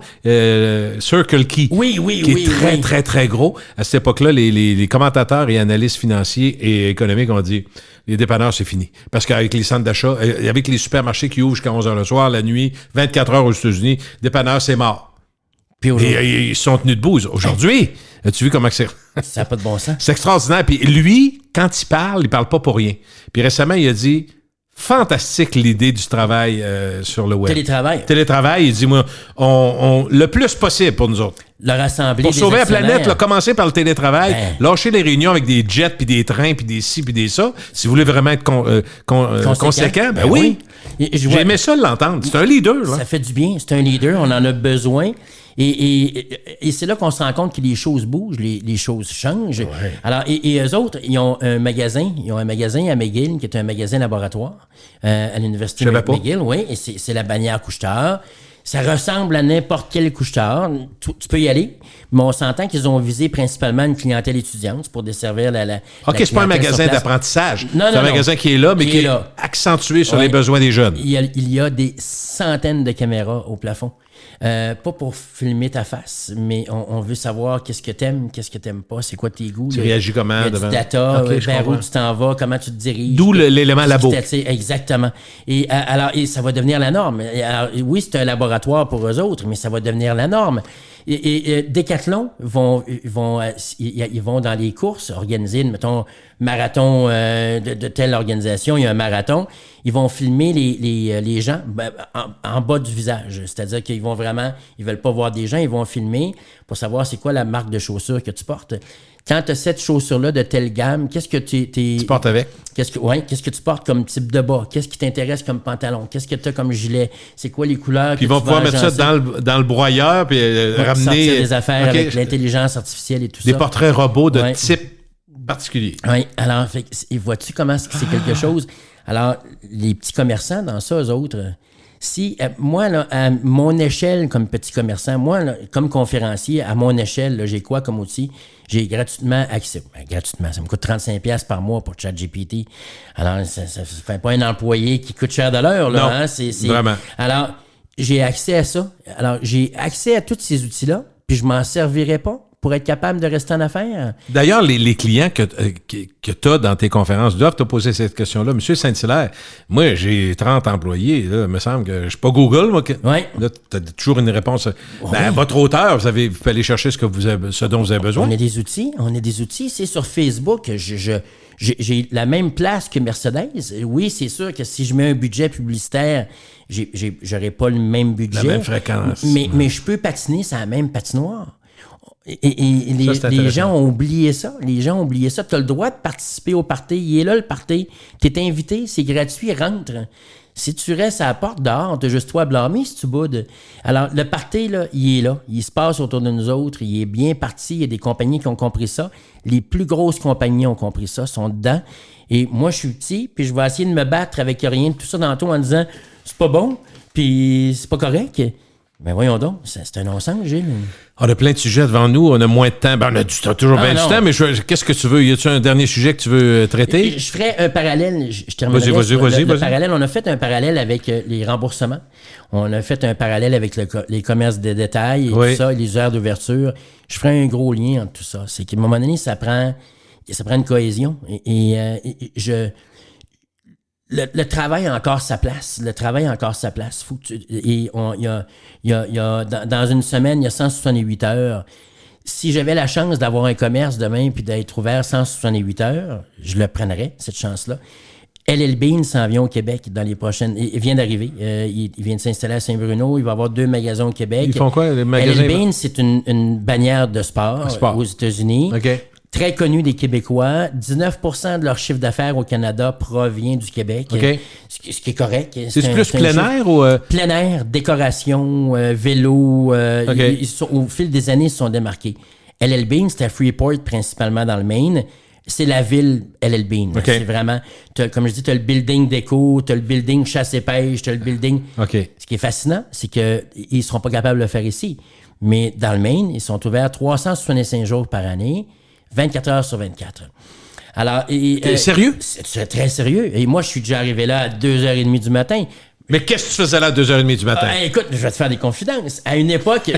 Circle Key. Oui. Qui est très, très, très gros. À cette époque-là, les commentateurs et analystes financiers et économiques ont dit, les dépanneurs, c'est fini. Parce qu'avec les centres d'achat, avec les supermarchés qui ouvrent jusqu'à 11h le soir, la nuit, 24 heures aux États-Unis, dépanneurs, c'est mort. Puis et ils sont tenus debout. Aujourd'hui, as-tu vu comment c'est... Ça n'a pas de bon sens. C'est extraordinaire. Puis lui, quand il parle pas pour rien. Puis récemment, il a dit, fantastique l'idée du travail sur le web. Télétravail, il dit, moi, le plus possible pour nous autres. Le rassembler pour des sauver la actionnaires. planète, là, commencer par le télétravail, lâcher les réunions avec des jets, puis des trains, puis des ci, puis des ça. Si vous voulez vraiment être conséquent, ben oui. J'ai aimé ça l'entendre. C'est un leader. Là. Ça fait du bien. C'est un leader. On en a besoin. Et c'est là qu'on se rend compte que les choses bougent, les choses changent. Ouais. Alors, et eux autres, ils ont un magasin à McGill, qui est un magasin laboratoire à l'université de McGill. Oui, et c'est la bannière couche-tard. Ça ressemble à n'importe quel couche-tard. Tu peux y aller, mais on s'entend qu'ils ont visé principalement une clientèle étudiante pour desservir la OK, c'est pas un magasin d'apprentissage. Non, c'est un magasin qui est là, mais qui est accentué sur les besoins des jeunes. Il y a des centaines de caméras au plafond. Pas pour filmer ta face, mais on veut savoir qu'est-ce que t'aimes pas, c'est quoi tes goûts. Tu réagis comment devant... Du data, vers où tu t'en vas, comment tu te diriges. D'où l'élément labo. Exactement. Et ça va devenir la norme. Alors, oui, c'est un laboratoire pour eux autres, mais ça va devenir la norme. Et Decathlon ils vont dans les courses organisées, mettons, marathon de telle organisation, il y a un marathon, ils vont filmer les gens en bas du visage. C'est-à-dire qu'ils vont vraiment, ils veulent pas voir des gens, ils vont filmer pour savoir c'est quoi la marque de chaussures que tu portes. Quand tu as cette chaussure-là de telle gamme, qu'est-ce que tu portes avec? Qu'est-ce que tu portes comme type de bas? Qu'est-ce qui t'intéresse comme pantalon? Qu'est-ce que tu as comme gilet? C'est quoi les couleurs? Puis ils vont pouvoir mettre ça dans le broyeur puis ramener... Sortir des affaires avec l'intelligence artificielle et tout ça. Des portraits robots de type particulier. Oui, alors, vois-tu comment c'est quelque chose? Alors, les petits commerçants, dans ça, eux autres... Si, moi, là, à mon échelle comme petit commerçant, moi, là, comme conférencier, à mon échelle, là, j'ai quoi comme outil? J'ai gratuitement accès. Gratuitement, ça me coûte 35$ par mois pour ChatGPT. Alors, ça fait pas un employé qui coûte cher de l'heure, là. Non, hein? vraiment. Alors, j'ai accès à ça. Alors, j'ai accès à tous ces outils-là, puis je m'en servirai pas pour être capable de rester en affaires. D'ailleurs, les clients que tu as dans tes conférences doivent te poser cette question-là. Monsieur Saint-Hilaire, moi, j'ai 30 employés. Là, il me semble que je suis pas Google. Moi, là, tu as toujours une réponse. Ben, votre auteur, vous pouvez aller chercher ce dont vous avez besoin. On a des outils. C'est sur Facebook. J'ai la même place que Mercedes. Oui, c'est sûr que si je mets un budget publicitaire, j'aurai pas le même budget. La même fréquence. Mais je peux patiner sur la même patinoire. Et les gens ont oublié ça. Tu as le droit de participer au party. Il est là, le party. Tu es invité, c'est gratuit, rentre. Si tu restes à la porte dehors, t'as juste toi à blâmer si tu boudes. Alors, le party, là, il est là. Il se passe autour de nous autres. Il est bien parti. Il y a des compagnies qui ont compris ça. Les plus grosses compagnies ont compris ça, sont dedans. Et moi, je suis petit, puis je vais essayer de me battre avec rien de tout ça dans le dos en disant « c'est pas bon, puis c'est pas correct ». Ben voyons donc, c'est un non-sens, Gilles. On a plein de sujets devant nous, on a moins de temps. Ben, on a toujours bien du temps, mais qu'est-ce que tu veux? Y a-tu un dernier sujet que tu veux traiter? Je ferais un parallèle. Je terminerai. Vas-y. Parallèle, on a fait un parallèle avec les remboursements. On a fait un parallèle avec les commerces de détail et tout ça, les heures d'ouverture. Je ferais un gros lien entre tout ça. C'est qu'à un moment donné, ça prend une cohésion. Le travail a encore sa place. Faut que dans une semaine, il y a 168 heures. Si j'avais la chance d'avoir un commerce demain puis d'être ouvert 168 heures, je le prendrais, cette chance-là. LL Bean s'en vient au Québec dans les prochaines... Il vient d'arriver. Il vient de s'installer à Saint-Bruno. Il va avoir 2 magasins au Québec. Ils font quoi, les magasins? LL Bean, c'est une bannière de sport aux États-Unis. OK. Très connu des Québécois. 19% de leur chiffre d'affaires au Canada provient du Québec. Okay. Ce qui est correct. C'est plus plein air ou... Plein air, décoration, vélo. Okay. Au fil des années, ils se sont démarqués. LL Bean, c'était à Freeport, principalement dans le Maine. C'est la ville LL Bean. Okay. C'est vraiment... Comme je dis, tu as le building déco, tu as le building chasse et pêche, tu as le building... Okay. Ce qui est fascinant, c'est qu'ils ne seront pas capables de le faire ici. Mais dans le Maine, ils sont ouverts 365 jours par année. 24 heures sur 24. Alors, T'es sérieux? C'est très sérieux. Et moi, je suis déjà arrivé là à 2h30 du matin. Mais qu'est-ce que tu faisais là à 2h30 du matin? Écoute, je vais te faire des confidences. À une époque,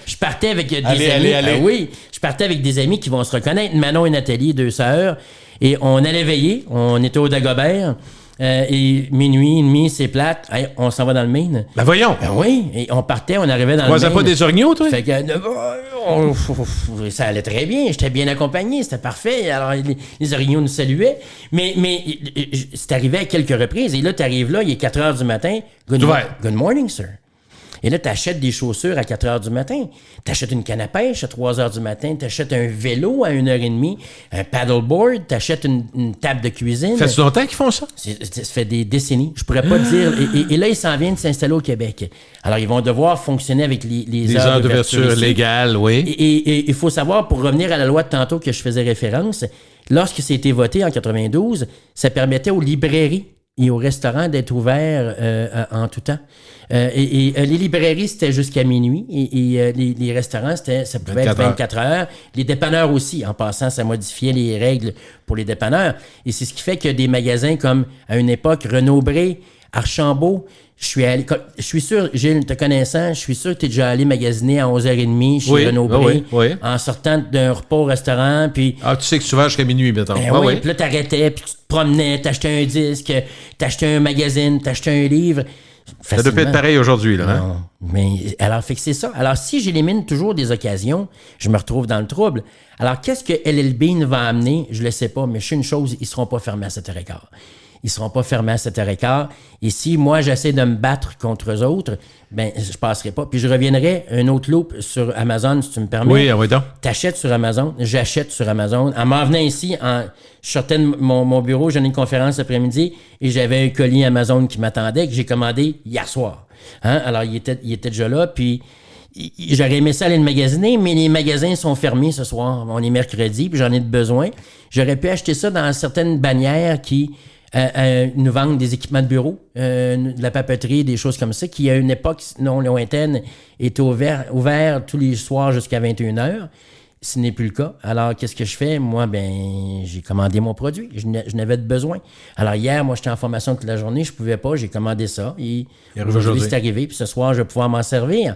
je partais avec des amis. Allez. Oui, je partais avec des amis qui vont se reconnaître. Manon et Nathalie, 2 sœurs. Et on allait veiller. On était au Dagobert. Et minuit et demi, c'est plate. Hey, on s'en va dans le Maine. Ben voyons. Ben oui. Et on partait, on arrivait dans le Maine. Tu croisais pas des orignaux, toi? Fait que ça allait très bien. J'étais bien accompagné. C'était parfait. Alors, les orignaux nous saluaient. Mais c'est arrivé à quelques reprises. Et là, tu arrives là, il est 4 heures du matin. Good morning, sir. Et là, tu achètes des chaussures à 4 heures du matin. Tu achètes une canne à pêche à 3 heures du matin. Tu achètes un vélo à 1h30, un paddleboard. Tu achètes une table de cuisine. Ça fait longtemps qu'ils font ça? Ça fait des décennies. Je pourrais pas dire. Et là, ils s'en viennent de s'installer au Québec. Alors, ils vont devoir fonctionner avec les heures d'ouverture légales, oui. Et il faut savoir, pour revenir à la loi de tantôt que je faisais référence, lorsque c'était voté en 92, ça permettait aux librairies et aux restaurants d'être ouverts en tout temps. Les librairies, c'était jusqu'à minuit. Et les restaurants, ça pouvait être 24 heures. Les dépanneurs aussi. En passant, ça modifiait les règles pour les dépanneurs. Et c'est ce qui fait que des magasins comme, à une époque, Renaud-Bré, Archambault, je suis sûr, Gilles, te connaissant, je suis sûr que tu es déjà allé magasiner à 11h30 chez Renaud-Bré, en sortant d'un repas au restaurant. Puis, tu sais que tu vas jusqu'à minuit, mettons. Oui, puis là, t'arrêtais, puis tu te promenais, t'achetais un disque, t'achetais un magazine, t'achetais un livre. Ça doit pas être pareil aujourd'hui, là. Hein? Non. Mais alors, fait que c'est ça. Alors, si j'élimine toujours des occasions, je me retrouve dans le trouble. Alors, qu'est-ce que LL Bean va amener? Je le sais pas, mais je sais une chose, ils seront pas fermés à 7h15. Ils seront pas fermés à 7h15. Et si moi, j'essaie de me battre contre eux autres, ben je passerai pas. Puis je reviendrai un autre loop sur Amazon, si tu me permets. Oui, oui, donc. T'achètes sur Amazon, j'achète sur Amazon. En m'en venant ici, je sortais de mon bureau, j'en ai une conférence l'après-midi et j'avais un colis Amazon qui m'attendait, que j'ai commandé hier soir. Hein? Alors, il était déjà là, puis j'aurais aimé ça aller le magasiner, mais les magasins sont fermés ce soir. On est mercredi, puis j'en ai besoin. J'aurais pu acheter ça dans certaines bannières qui nous vendent des équipements de bureau, de la papeterie, des choses comme ça, qui à une époque non lointaine étaient ouvert tous les soirs jusqu'à 21h. Ce n'est plus le cas. Alors, qu'est-ce que je fais? Moi, j'ai commandé mon produit. Je n'avais de besoin. Alors, hier, moi, j'étais en formation toute la journée. Je ne pouvais pas. J'ai commandé ça. Et aujourd'hui, c'est arrivé. Puis ce soir, je vais pouvoir m'en servir.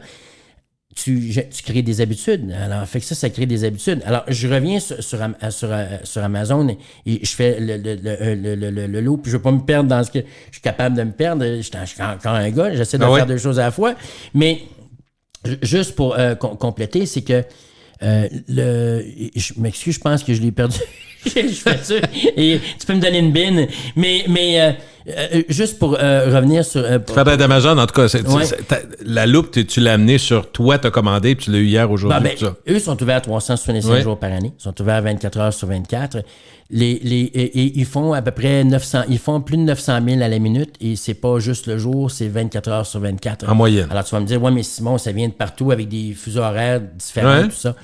Tu crées des habitudes. Alors, fait que ça crée des habitudes. Alors, je reviens sur Amazon et je fais le lot, puis je ne veux pas me perdre dans ce que je suis capable de me perdre. Je suis encore un gars, j'essaie de faire deux choses à la fois. Mais juste pour compléter, c'est que je m'excuse, je pense que je l'ai perdu. Je fais ça. Et tu peux me donner une bine. Mais juste pour revenir sur... Faire d'Amazon, en tout cas, la loupe, tu l'as amenée sur toi, tu as commandé, puis tu l'as eu hier, aujourd'hui, tout ça. Eux sont ouverts 365 jours par année. Ils sont ouverts 24 heures sur 24. Et ils font à peu près 900... Ils font plus de 900 000 à la minute et c'est pas juste le jour, c'est 24 heures sur 24. En moyenne. Alors, tu vas me dire, ouais, mais Simon, ça vient de partout avec des fuseaux horaires différents, tout ça.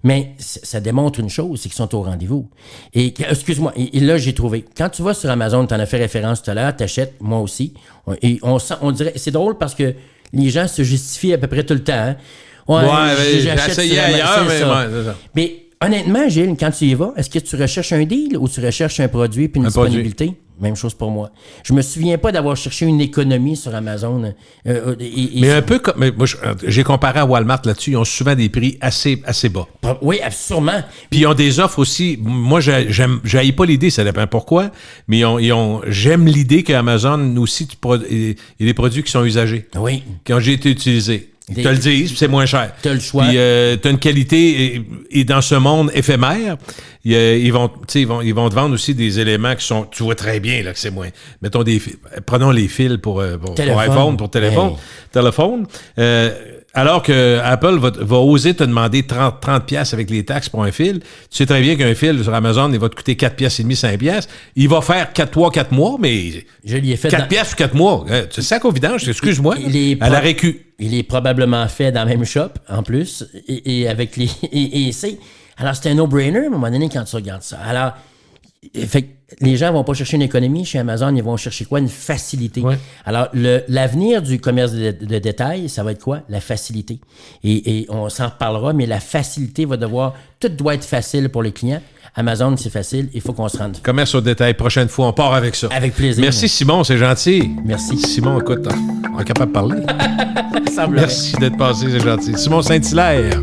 Mais ça démontre une chose, c'est qu'ils sont au rendez-vous. Et excuse-moi, et là, j'ai trouvé. Quand tu vas sur Amazon, tu en as fait référence tout à l'heure, t'achètes, moi aussi. Et on dirait, c'est drôle parce que les gens se justifient à peu près tout le temps. Hein? J'ai essayé ailleurs, mais c'est ça. Mais honnêtement, Gilles, quand tu y vas, est-ce que tu recherches un deal ou tu recherches un produit puis une disponibilité? Produit. Même chose pour moi. Je me souviens pas d'avoir cherché une économie sur Amazon. Mais un peu comme... Moi, j'ai comparé à Walmart là-dessus. Ils ont souvent des prix assez bas. Oui, sûrement. Puis ils ont des offres aussi... Moi, j'haïs pas l'idée, ça dépend pourquoi, mais j'aime l'idée qu'Amazon aussi, il y a des produits qui sont usagés. Oui. Qui ont déjà été utilisés. Ils te le disent, c'est moins cher. Tu as le choix. Puis tu as une qualité, et dans ce monde éphémère, ils vont te vendre aussi des éléments qui sont, tu vois très bien là que c'est moins. Mettons prenons les fils pour iPhone, pour téléphone. Alors que Apple va oser te demander 30$ avec les taxes pour un fil. Tu sais très bien qu'un fil sur Amazon, il va te coûter 4,5$, 5$. Il va faire 4 mois, mais je l'ai fait 4$ sur 4 mois. Tu sais, au vidange, excuse-moi, à la récu. Il est probablement fait dans la même shop, en plus, et avec les... Alors, c'est un no-brainer, à un moment donné, quand tu regardes ça. Alors, fait que les gens vont pas chercher une économie chez Amazon, ils vont chercher quoi? Une facilité. Ouais. Alors, l'avenir du commerce de détail, ça va être quoi? La facilité. Et on s'en reparlera, mais la facilité va devoir... Tout doit être facile pour les clients. Amazon, c'est facile, il faut qu'on se rende. Commerce au détail, prochaine fois, on part avec ça. Avec plaisir. Merci Simon, c'est gentil. Merci. Simon, écoute, on est capable de parler. Merci d'être passé, c'est gentil. Simon Saint-Hilaire.